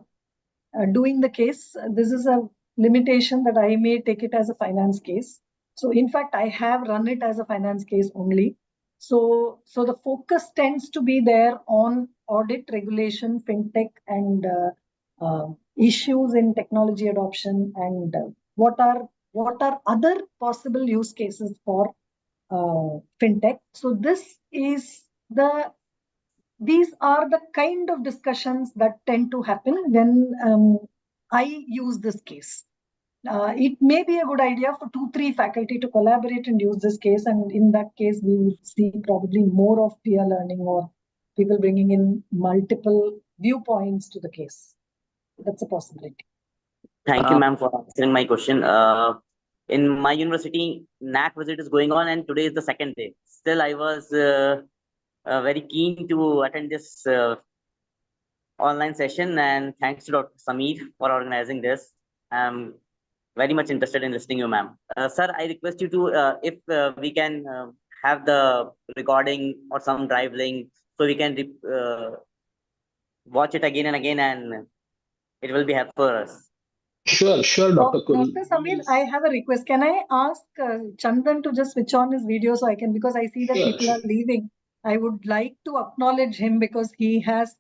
doing the case, this is a limitation that I may take it as a finance case. So in fact, I have run it as a finance case only. So the focus tends to be there on audit, regulation, fintech, and issues in technology adoption, and what are other possible use cases for fintech. So these are the kind of discussions that tend to happen when I use this case. It may be a good idea for 2-3 faculty to collaborate and use this case, and in that case, we will see probably more of peer learning or people bringing in multiple viewpoints to the case. That's a possibility. Thank you, ma'am, for answering my question. In my university, NAC visit is going on, and today is the second day. Still, I was very keen to attend this online session, and thanks to Dr. Sameer for organizing this. I'm very much interested in listening to you, ma'am. Sir, I request you to, if we can have the recording or some drive link, so we can watch it again and again, and it will be helpful for us. Sure, Dr. Kul. Dr. Sameer, I have a request. Can I ask Chandan to just switch on his video so I can, because I see that people are leaving. I would like to acknowledge him because he has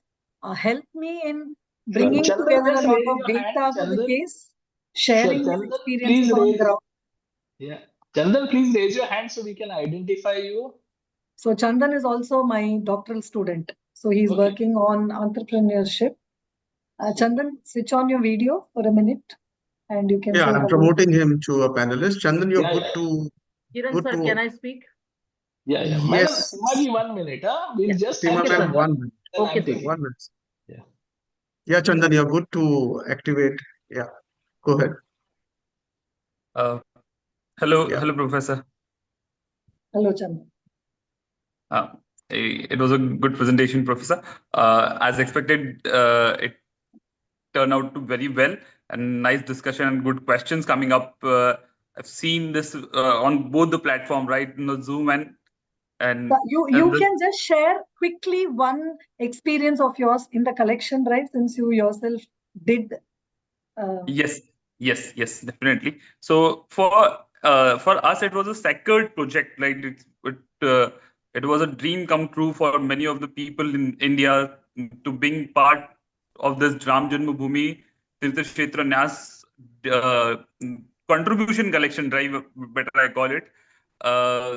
helped me in bringing together a lot of data for the case, sharing his experiences on ground. Yeah, Chandan, please raise your hand so we can identify you. So Chandan is also my doctoral student. So he's working on entrepreneurship. Chandan, switch on your video for a minute and you can say I'm promoting him to a panelist. Chandan, you're good to... Kiran sir, can I speak? Yeah. Yes. Madam, 1 minute. We'll just have 1 minute. Okay, 1 minute. Yeah, Chandan, you're good to activate. Yeah, go ahead. Hello, Professor. Hello, Chandan. It was a good presentation, Professor. As expected, it turned out to very well, and nice discussion and good questions coming up. I've seen this on both the platform, right? In the Zoom and you can just share quickly one experience of yours in the collection, right? Since you yourself did. Yes, definitely. So for us, it was a second project, right? It was a dream come true for many of the people in India to being part of this Ram Janmabhoomi Tirtha Kshetra Nyas contribution collection drive, better I call it.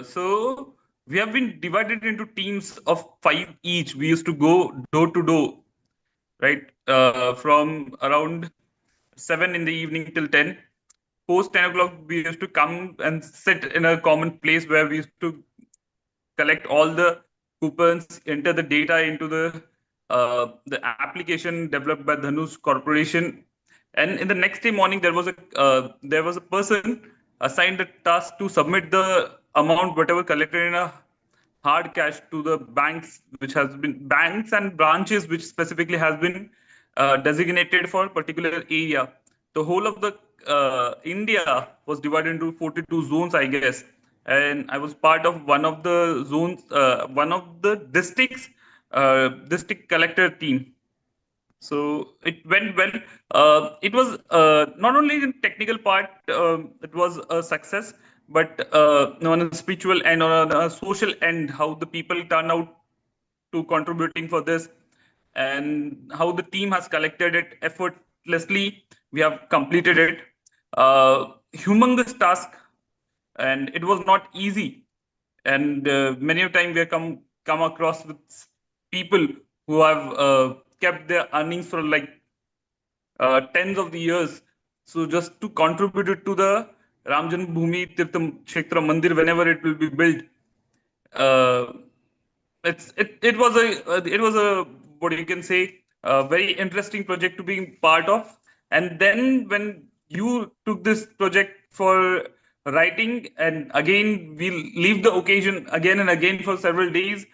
So we have been divided into teams of 5 each. We used to go door to door, right? From around 7 in the evening till 10. Post 10 o'clock, we used to come and sit in a common place where we used to collect all the coupons, enter the data into the application developed by Dhanush Corporation. And in the next day morning, there was a person assigned a task to submit the amount, whatever collected in a hard cash to the banks, which has been banks and branches, which specifically has been designated for a particular area. The whole of the India was divided into 42 zones, I guess. And I was part of one of the zones, one of the districts, district collector team. So it went well. It was not only in technical part, it was a success, but on a spiritual and on a social end, how the people turn out to contributing for this, and how the team has collected it effortlessly. We have completed it. Humongous task, and it was not easy. And many a time we have come across with people who have kept their earnings for like tens of the years. So just to contribute it to the Ram Janmabhoomi Tirtha Kshetra Mandir whenever it will be built. It was a what you can say, a very interesting project to be part of. And then when you took this project for writing, and again we'll leave the occasion again and again for several days,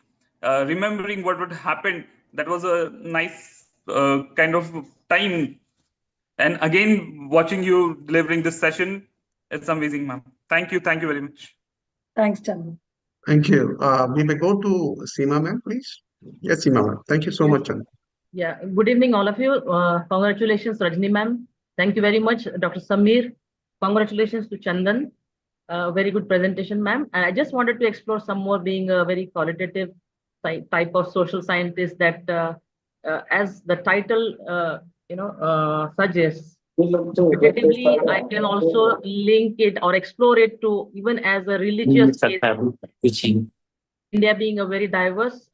remembering what would happen. That was a nice kind of time. And again, watching you delivering this session, it's amazing, ma'am. Thank you very much. Thanks, Chandan. Thank you. We may go to Seema ma'am, please. Yes, Seema ma'am. Thank you so much, Chandan. Yeah, good evening, all of you. Congratulations, Rajni ma'am. Thank you very much, Dr. Samir. Congratulations to Chandan. Very good presentation, ma'am. And I just wanted to explore some more, being a very qualitative type of social scientist, that as the title suggests, effectively, I can also link it or explore it to even as a religious case. India being a very diverse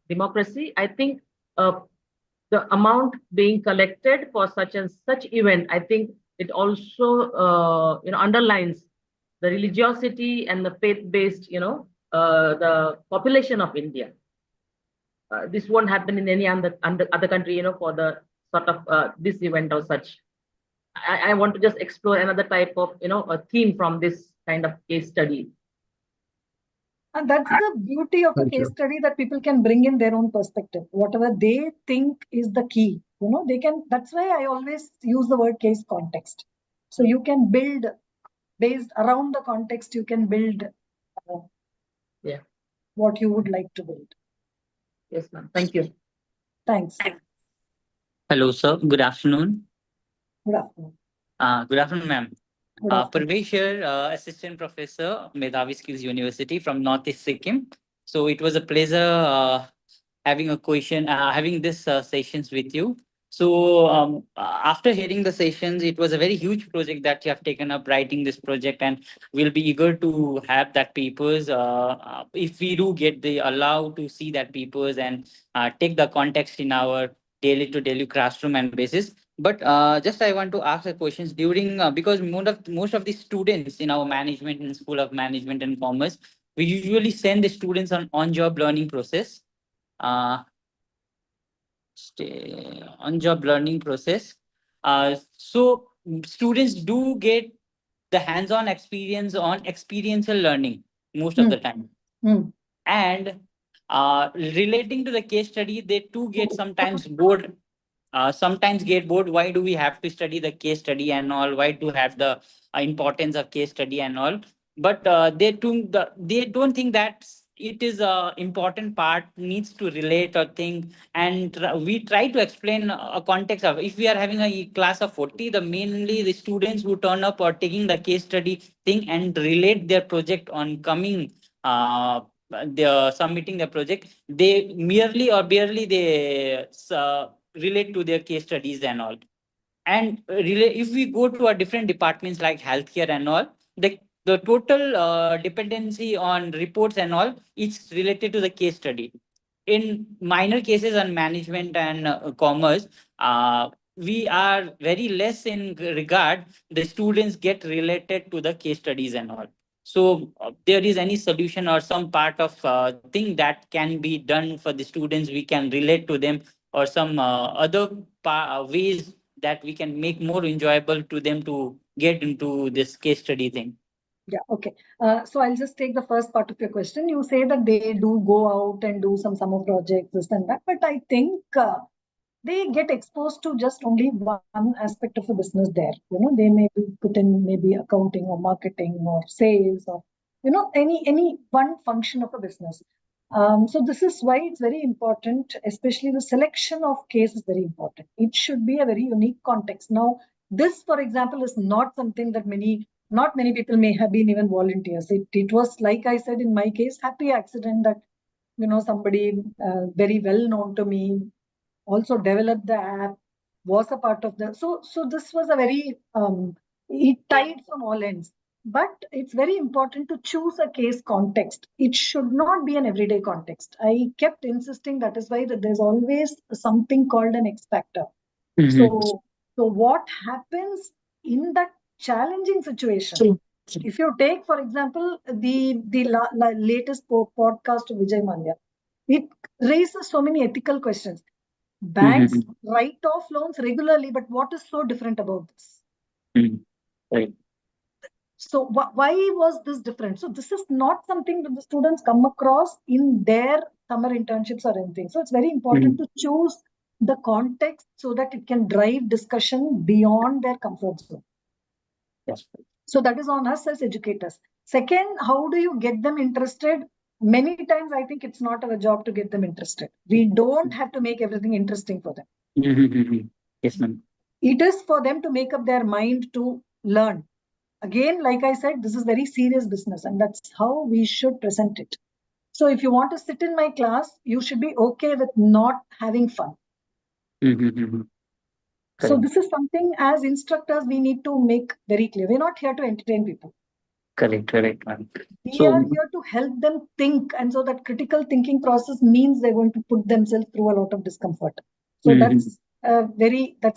democracy, I think the amount being collected for such and such event, I think it also underlines the religiosity and the faith-based, the population of India. This won't happen in any other country, for the sort of this event or such. I want to just explore another type of, a theme from this kind of case study. And that's the beauty of a case study, that people can bring in their own perspective, whatever they think is the key. They can. That's why I always use the word case context. So you can build based around the context. You can build, what you would like to build. Yes, ma'am. Thank you. Thanks. Hello, sir. Good afternoon. Good afternoon. Good afternoon, ma'am. Parvesh here, Assistant Professor, Medhavi Skills University from Northeast Sikkim. So it was a pleasure having this sessions with you. So after hearing the sessions, it was a very huge project that you have taken up, writing this project, and we'll be eager to have that papers. If we do get the allow to see that papers and take the context in our daily to daily classroom and basis. But just I want to ask the questions during because most of the students in our management and School of Management and Commerce, we usually send the students on-job learning process. On-job learning process. So students do get the hands-on experience on experiential learning most of the time. And relating to the case study, they too get sometimes bored. Sometimes get bored. Why do we have to study the case study and all? Why do have the importance of case study and all? But they don't think that it is a important part, needs to relate or think, and we try to explain a context of, if we are having a class of 40, mainly the students who turn up or taking the case study thing and relate their project on coming submitting the project, they merely or barely they relate to their case studies and all. And if we go to a different departments like healthcare and all, the total dependency on reports and all, it's related to the case study. In minor cases on management and commerce, we are very less in regard the students get related to the case studies and all. So there is any solution or some part of thing that can be done for the students, we can relate to them, or some other ways that we can make more enjoyable to them to get into this case study thing. Yeah, okay. So I'll just take the first part of your question. You say that they do go out and do some summer projects, this and that, but I think they get exposed to just only one aspect of a business there. They may be put in maybe accounting or marketing or sales or, any one function of a business. So this is why it's very important, especially the selection of case is very important. It should be a very unique context. Now, this, for example, is not something that not many people may have been even volunteers. It was, like I said, in my case, happy accident that, somebody very well known to me also developed the app, was a part of so this was a very, it tied from all ends. But it's very important to choose a case context. It should not be an everyday context. I kept insisting that is why that there's always something called an X factor. So what happens in that challenging situation? If you take, for example, the latest podcast of Vijay Mallya, it raises so many ethical questions. Banks write off loans regularly, but what is so different about this? Right. So why was this different? So this is not something that the students come across in their summer internships or anything. So it's very important to choose the context so that it can drive discussion beyond their comfort zone. Yes. So that is on us as educators. Second, how do you get them interested? Many times I think it's not our job to get them interested. We don't have to make everything interesting for them. Yes, ma'am. It is for them to make up their mind to learn. Again, like I said, this is very serious business, and that's how we should present it. So if you want to sit in my class, you should be okay with not having fun. So this is something as instructors we need to make very clear. We're not here to entertain people. Correct, ma'am. We are here to help them think, and so that critical thinking process means they're going to put themselves through a lot of discomfort. So that's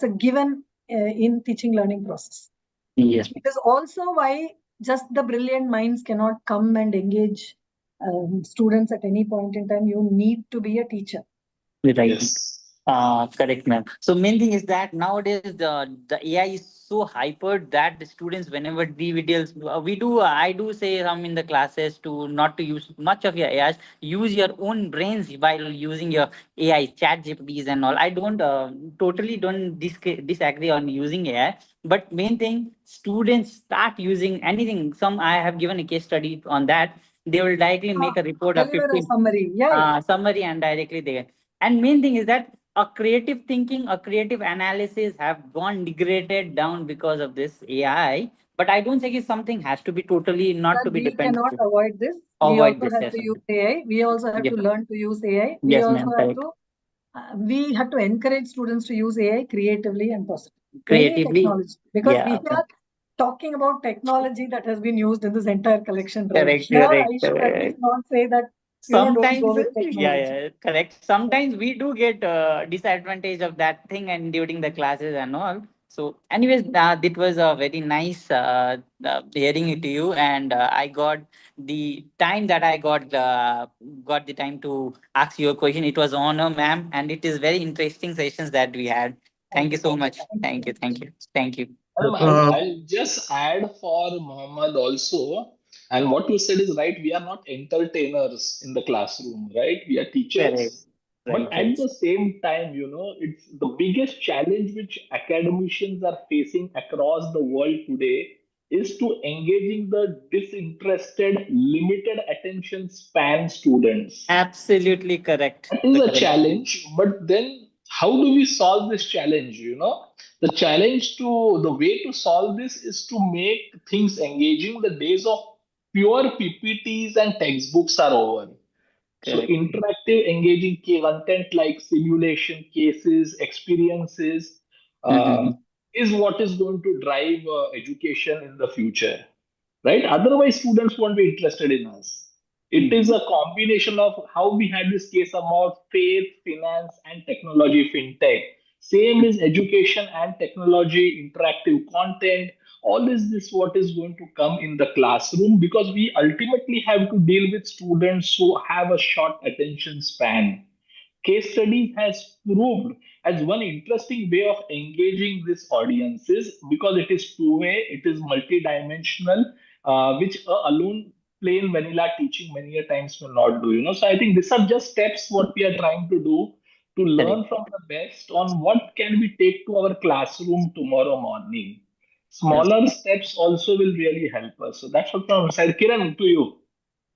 a given in teaching learning process. Yes. It is also why just the brilliant minds cannot come and engage students at any point in time. You need to be a teacher. Right. Yes. Correct, ma'am. So main thing is that nowadays the AI is so hyper that the students, whenever the videos I do say some in the classes to not to use much of your AI, use your own brains while using your AI, chat GPTs and all. I don't totally don't disagree on using AI, but main thing, students start using anything. I have given a case study on that. They will directly make a report of 15 summary, summary, and directly there. And main thing is that a creative thinking, a creative analysis have gone degraded down because of this AI. But I don't think it's something has to be totally not to be dependent. We cannot avoid this. We also have to use AI. We also have to learn to use AI. We also have to. We have to encourage students to use AI creatively and positively. Creatively, technology, because we are talking about technology that has been used in this entire collection. Correct. I should at least not say that. Sometimes, correct. Sometimes we do get disadvantage of that thing and during the classes and all. So, anyways, it was a very nice hearing it to you, and I got the time that I got the time to ask you a question. It was honor, ma'am, and it is very interesting sessions that we had. Thank you so much. Thank you. I'll just add for Mohammed also. And what you said is right. We are not entertainers in the classroom, right? We are teachers. But at the same time, it's the biggest challenge which academicians are facing across the world today is to engaging the disinterested, limited attention span students. Absolutely correct. That is a challenge. But then how do we solve this challenge? The way to solve this is to make things engaging. The days of pure PPTs and textbooks are over. So Correct. interactive, engaging content like simulation, cases, experiences is what is going to drive education in the future, right? Otherwise, students won't be interested in us. It is a combination of how we had this case about faith, finance, and technology, fintech. Same is education and technology, interactive content. All is this what is going to come in the classroom, because we ultimately have to deal with students who have a short attention span. Case studies has proved as one interesting way of engaging these audiences, because it is two-way, it is multidimensional, which alone plain vanilla teaching many a times will not do. So I think these are just steps what we are trying to do to learn Correct. from the best on what can we take to our classroom tomorrow morning. Yeah. Smaller steps also will really help us. So that's what from my side. Kiran, to you.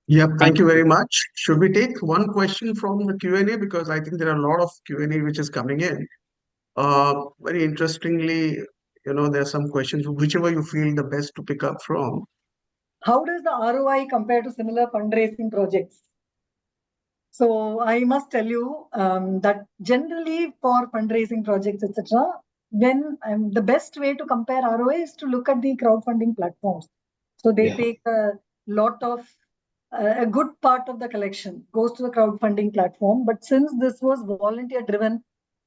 Yep, Thank thank you you. very much. Should we take one question from the Q&A? Because I think there are a lot of Q&A which is coming in. Very interestingly, there are some questions, whichever you feel the best to pick up from. How does the ROI compare to similar fundraising projects? So I must tell you that generally for fundraising projects, etc., when the best way to compare ROI is to look at the crowdfunding platforms. So they take a lot of a good part of the collection goes to the crowdfunding platform. But since this was volunteer driven,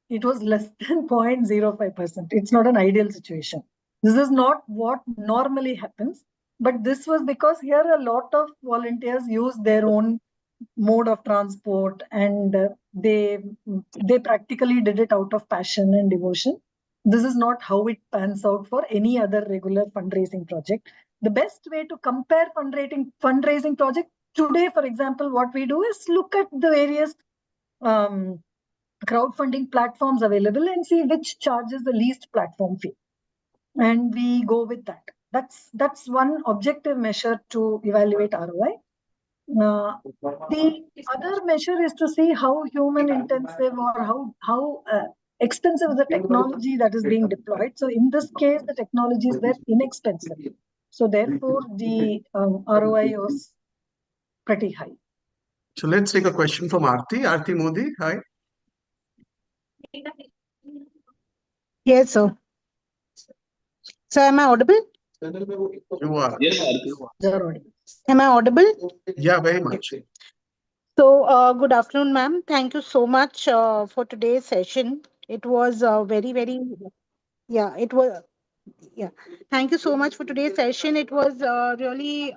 it was less than 0.05%. It's not an ideal situation. This is not what normally happens. But this was because here a lot of volunteers use their own mode of transport, and they practically did it out of passion and devotion. This is not how it pans out for any other regular fundraising project. The best way to compare fundraising project today, for example, what we do is look at the various crowdfunding platforms available and see which charges the least platform fee, and we go with that. That's one objective measure to evaluate ROI. The other measure is to see how human intensive or how expensive is the technology that is being deployed. So in this case, the technologies were inexpensive. So therefore, the ROI was pretty high. So let's take a question from Aarti Modi. Hi. Yes, sir. So am I audible? You are. Yes, Aarti. Am I audible? Yeah, very much. So, good afternoon, ma'am. Thank you so much for today's session. It was very, very, yeah, it was, yeah. Thank you so much for today's session. It was really,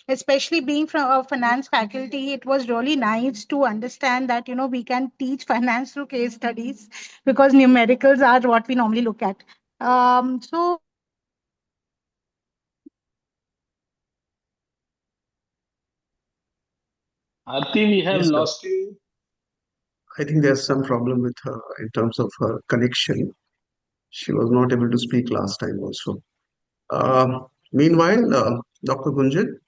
especially being from a finance faculty, it was really nice to understand that, we can teach finance through case studies, because numericals are what we normally look at. So, Aarti, we have Yes, sir. lost you. I think there's some problem with her in terms of her connection. She was not able to speak last time also. Meanwhile, Dr. Gunjan.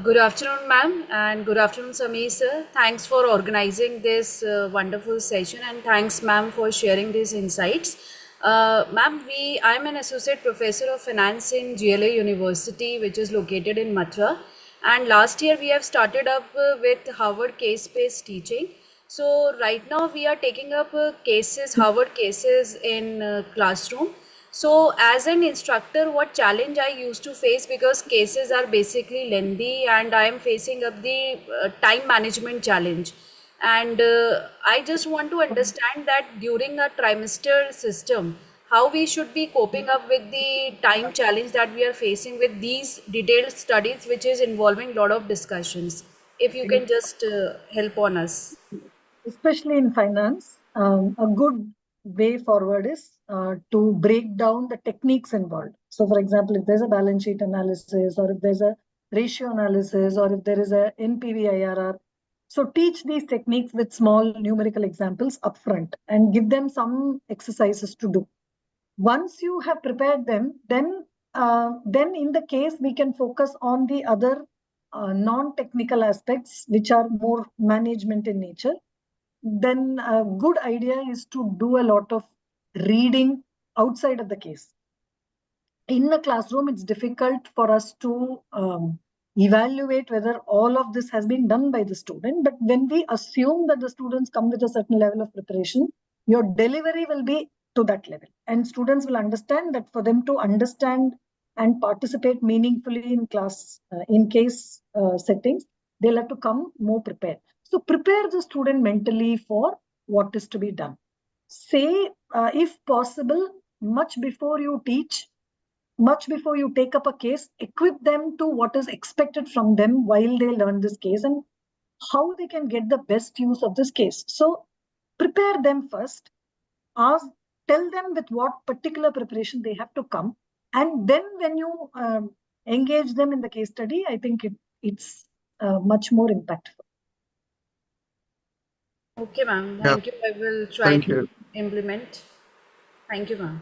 Good afternoon, ma'am, and good afternoon, Sameer sir. Thanks for organizing this wonderful session, and thanks, ma'am, for sharing these insights. Ma'am, I'm an associate professor of finance in GLA University, which is located in Mathura. And last year we have started up with Harvard case-based teaching. So right now we are taking up Harvard cases in classroom. So as an instructor, what challenge I used to face, because cases are basically lengthy and I am facing up the time management challenge. And I just want to understand that during a trimester system, how we should be coping up with the time challenge that we are facing with these detailed studies, which is involving a lot of discussions. If you can just help on us. Especially in finance, a good way forward is to break down the techniques involved. So for example, if there's a balance sheet analysis, or if there's a ratio analysis, or if there is a NPV IRR, so teach these techniques with small numerical examples upfront and give them some exercises to do. Once you have prepared them, then in the case we can focus on the other non-technical aspects, which are more management in nature. Then a good idea is to do a lot of reading outside of the case. In the classroom, it's difficult for us to evaluate whether all of this has been done by the student. But when we assume that the students come with a certain level of preparation, your delivery will be to that level. And students will understand that for them to understand and participate meaningfully in class, in case settings, they'll have to come more prepared. So prepare the student mentally for what is to be done. Say, if possible, much before you teach, much before you take up a case, equip them to what is expected from them while they learn this case and how they can get the best use of this case. So prepare them first, tell them with what particular preparation they have to come. And then when you engage them in the case study, I think it's much more impactful. Okay, ma'am. Yeah. Thank you. I will try Thank to you. implement. Thank you, ma'am.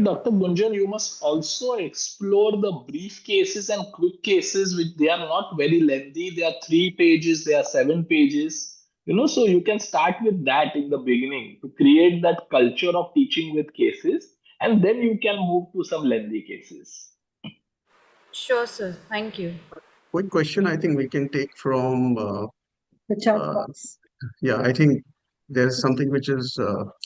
Dr. Gunjan, you must also explore the brief cases and quick cases, which they are not very lengthy. They are 3 pages, they are 7 pages. So you can start with that in the beginning to create that culture of teaching with cases, and then you can move to some lengthy cases. Sure, sir. Thank you. Quick question I think we can take from The chat box. yeah, I think there's something which is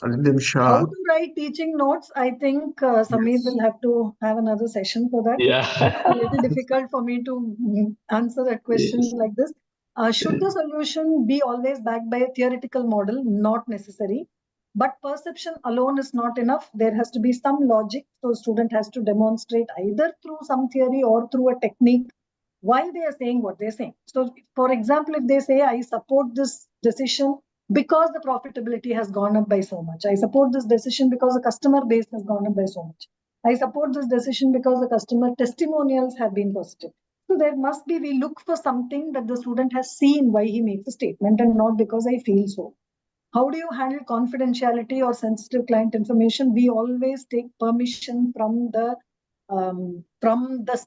Arindam Shah. How to write teaching notes? I think Sameer will have to have another session for that. Yeah. It's a little difficult for me to answer that question Yes. like this. Should the solution be always backed by a theoretical model? Not necessary. But perception alone is not enough. There has to be some logic. So student has to demonstrate either through some theory or through a technique why they are saying what they're saying. So for example, if they say, I support this decision because the profitability has gone up by so much. I support this decision because the customer base has gone up by so much. I support this decision because the customer testimonials have been positive. So there must be, we look for something that the student has seen why he makes a statement and not because I feel so. How do you handle confidentiality or sensitive client information? We always take permission from the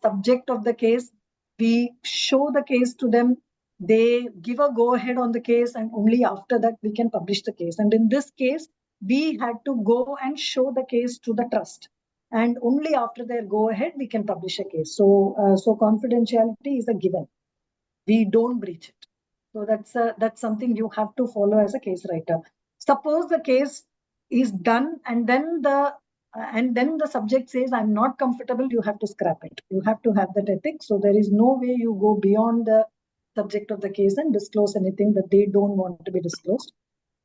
subject of the case. We show the case to them. They give a go ahead on the case, and only after that we can publish the case. And in this case, we had to go and show the case to the trust, and only after their go ahead we can publish a case. So, so confidentiality is a given. We don't breach it. So that's something you have to follow as a case writer. Suppose the case is done, and then the subject says, I'm not comfortable, you have to scrap it. You have to have that ethics. So there is no way you go beyond the subject of the case and disclose anything that they don't want to be disclosed.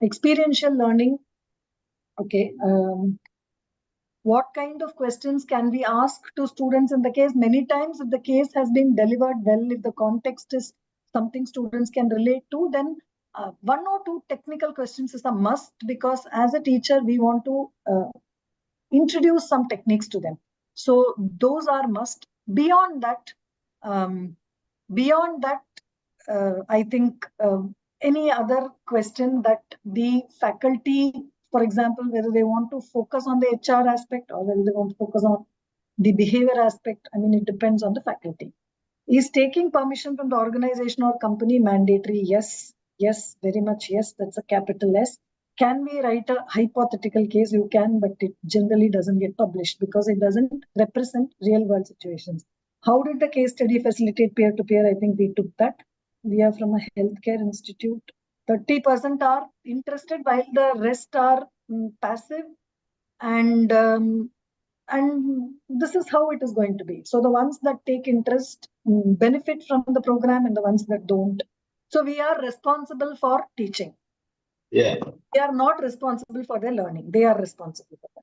Experiential learning. Okay. What kind of questions can we ask to students in the case? Many times, if the case has been delivered well, if the context is something students can relate to, then 1 or 2 technical questions is a must, because as a teacher, we want to introduce some techniques to them. So those are must. Beyond that, I think any other question that the faculty, for example, whether they want to focus on the HR aspect or whether they want to focus on the behavior aspect, I mean, it depends on the faculty. Is taking permission from the organization or company mandatory? Yes, yes, very much yes. That's a capital S. Can we write a hypothetical case? You can, but it generally doesn't get published because it doesn't represent real world situations. How did the case study facilitate peer-to-peer? I think we took that. We are from a healthcare institute. 30% are interested while the rest are passive. And this is how it is going to be. So the ones that take interest benefit from the program, and the ones that don't. So we are responsible for teaching. Yeah. They are not responsible for their learning. They are responsible for that.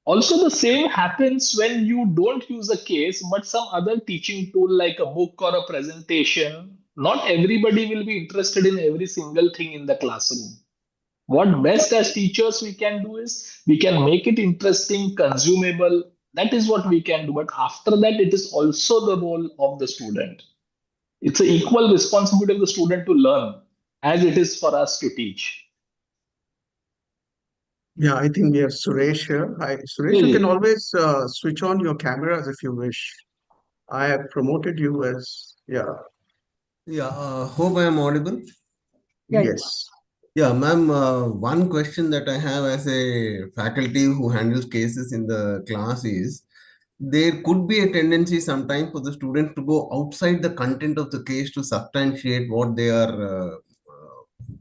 Also, the same happens when you don't use a case, but some other teaching tool like a book or a presentation. Not everybody will be interested in every single thing in the classroom. What best as teachers we can do is we can make it interesting, consumable. That is what we can do. But after that, it is also the role of the student. It's an equal responsibility of the student to learn as it is for us to teach. Yeah, I think we have Suresh here. Hi, Suresh, you can always switch on your cameras if you wish. I have promoted you as, yeah. Yeah, hope I am audible. Yes. Yeah, ma'am, one question that I have as a faculty who handles cases in the class is, there could be a tendency sometimes for the students to go outside the content of the case to substantiate what they are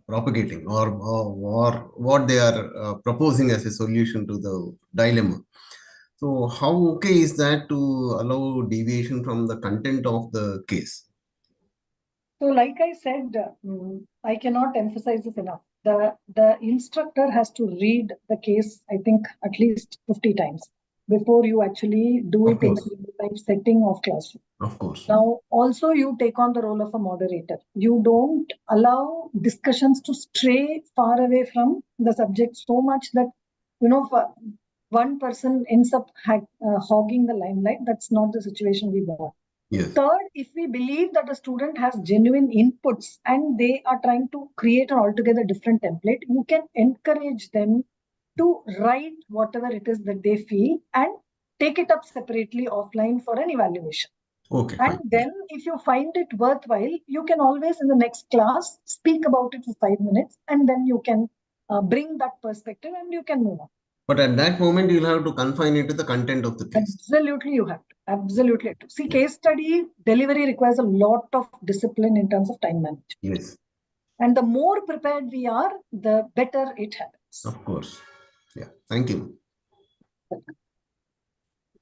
propagating or what they are proposing as a solution to the dilemma. So how okay is that to allow deviation from the content of the case? So like I said, I cannot emphasize this enough. The instructor has to read the case, I think, at least 50 times before you actually do it in the live setting of classroom. Of course. Now, also you take on the role of a moderator. You don't allow discussions to stray far away from the subject so much that, one person ends up hogging the limelight. That's not the situation we want. Yes. Third, if we believe that a student has genuine inputs and they are trying to create an altogether different template, you can encourage them to write whatever it is that they feel and take it up separately offline for an evaluation. Okay. And then if you find it worthwhile, you can always in the next class speak about it for 5 minutes and then you can bring that perspective and you can move on. But at that moment, you'll have to confine it to the content of the case. Absolutely, you have to. Absolutely. See, case study delivery requires a lot of discipline in terms of time management. Yes. And the more prepared we are, the better it happens. Of course. Yeah. Thank you.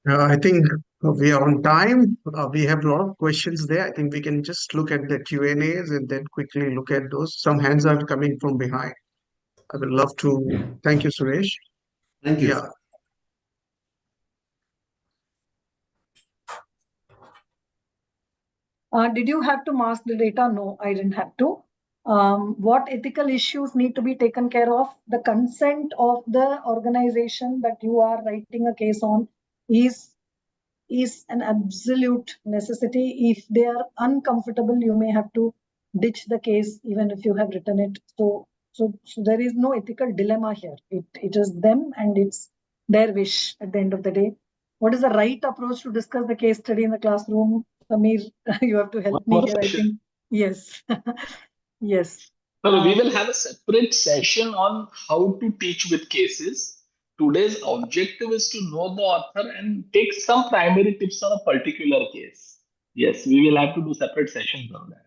I think we are on time. We have a lot of questions there. I think we can just look at the Q&As and then quickly look at those. Some hands are coming from behind. I would love to thank you, Suresh. Thank you. Yeah. Did you have to mask the data? No, I didn't have to. What ethical issues need to be taken care of? The consent of the organization that you are writing a case on is an absolute necessity. If they are uncomfortable, you may have to ditch the case even if you have written it. So there is no ethical dilemma here. It is them and it's their wish at the end of the day. What is the right approach to discuss the case study in the classroom? Samir, you have to help me here, I think. Yes. Yes. No, we will have a separate session on how to teach with cases. Today's objective is to know the author and take some primary tips on a particular case. Yes, we will have to do separate sessions on that.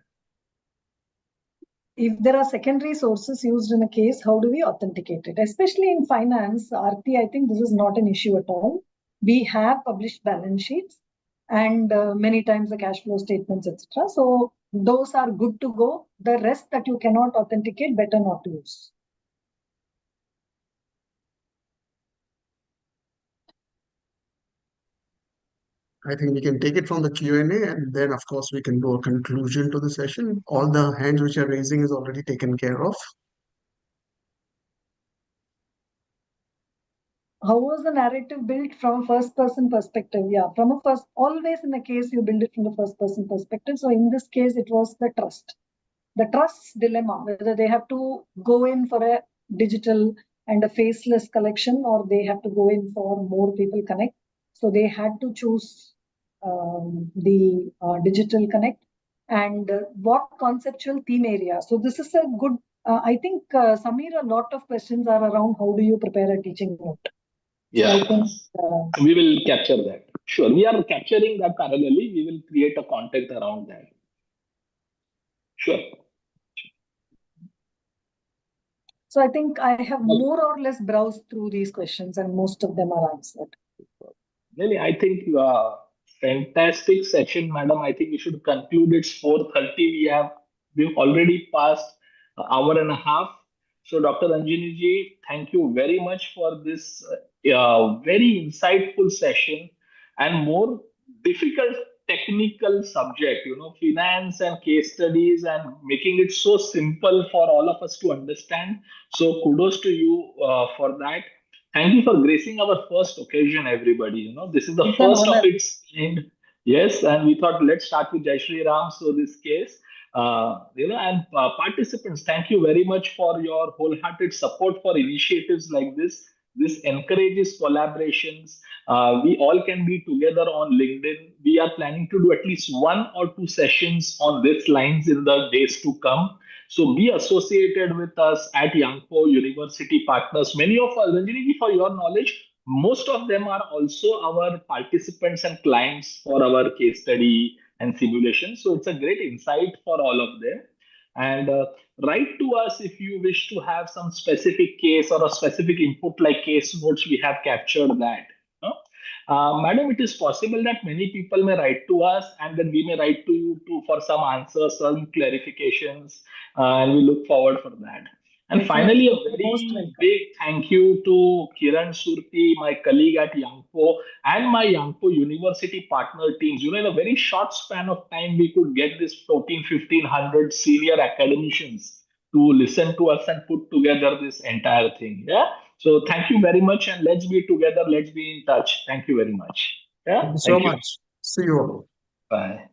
If there are secondary sources used in a case, how do we authenticate it? Especially in finance, Aarti, I think this is not an issue at all. We have published balance sheets and many times the cash flow statements, etc. So those are good to go. The rest that you cannot authenticate, better not to use. I think we can take it from the Q&A and then, of course, we can do a conclusion to the session. All the hands which are raising is already taken care of. How was the narrative built from first person perspective? Yeah, always in a case, you build it from the first person perspective. So in this case, it was the trust dilemma, whether they have to go in for a digital and a faceless collection or they have to go in for more people connect. So they had to choose the digital connect and what conceptual theme area. So this is a good, I think, Samir, a lot of questions are around how do you prepare a teaching note? Yeah, so I think, we will capture that. Sure, we are capturing that parallelly. We will create a content around that. Sure. So I think I have more or less browsed through these questions and most of them are answered. Really, I think fantastic session, madam. I think we should conclude. It's 4:30. We've already passed an hour and a half. So Dr. Anjani ji, thank you very much for this very insightful session and more difficult technical subject, finance and case studies and making it so simple for all of us to understand. So kudos to you for that. Thank you for gracing our first occasion, everybody. This is the It's first an of honor. its kind. Yes, and we thought let's start with Jai Shri Ram. So this case, and participants, thank you very much for your wholehearted support for initiatives like this. This encourages collaborations. We all can be together on LinkedIn. We are planning to do at least 1 or 2 sessions on these lines in the days to come. So be associated with us at Yangpo University Partners. Many of us, Ranjini ji, for your knowledge, most of them are also our participants and clients for our case study and simulation. So it's a great insight for all of them. And write to us if you wish to have some specific case or a specific input like case notes. We have captured that. No? Madam, it is possible that many people may write to us and then we may write to you too for some answers, some clarifications, and we look forward for that. And finally, a very big thank you to Kiran Surti, my colleague at Yangpo, and my Yangpo University partner teams. In a very short span of time, we could get this 1,500 senior academicians to listen to us and put together this entire thing. Yeah. So thank you very much, and let's be together. Let's be in touch. Thank you very much. Yeah. Thank you so much. See you all. Bye.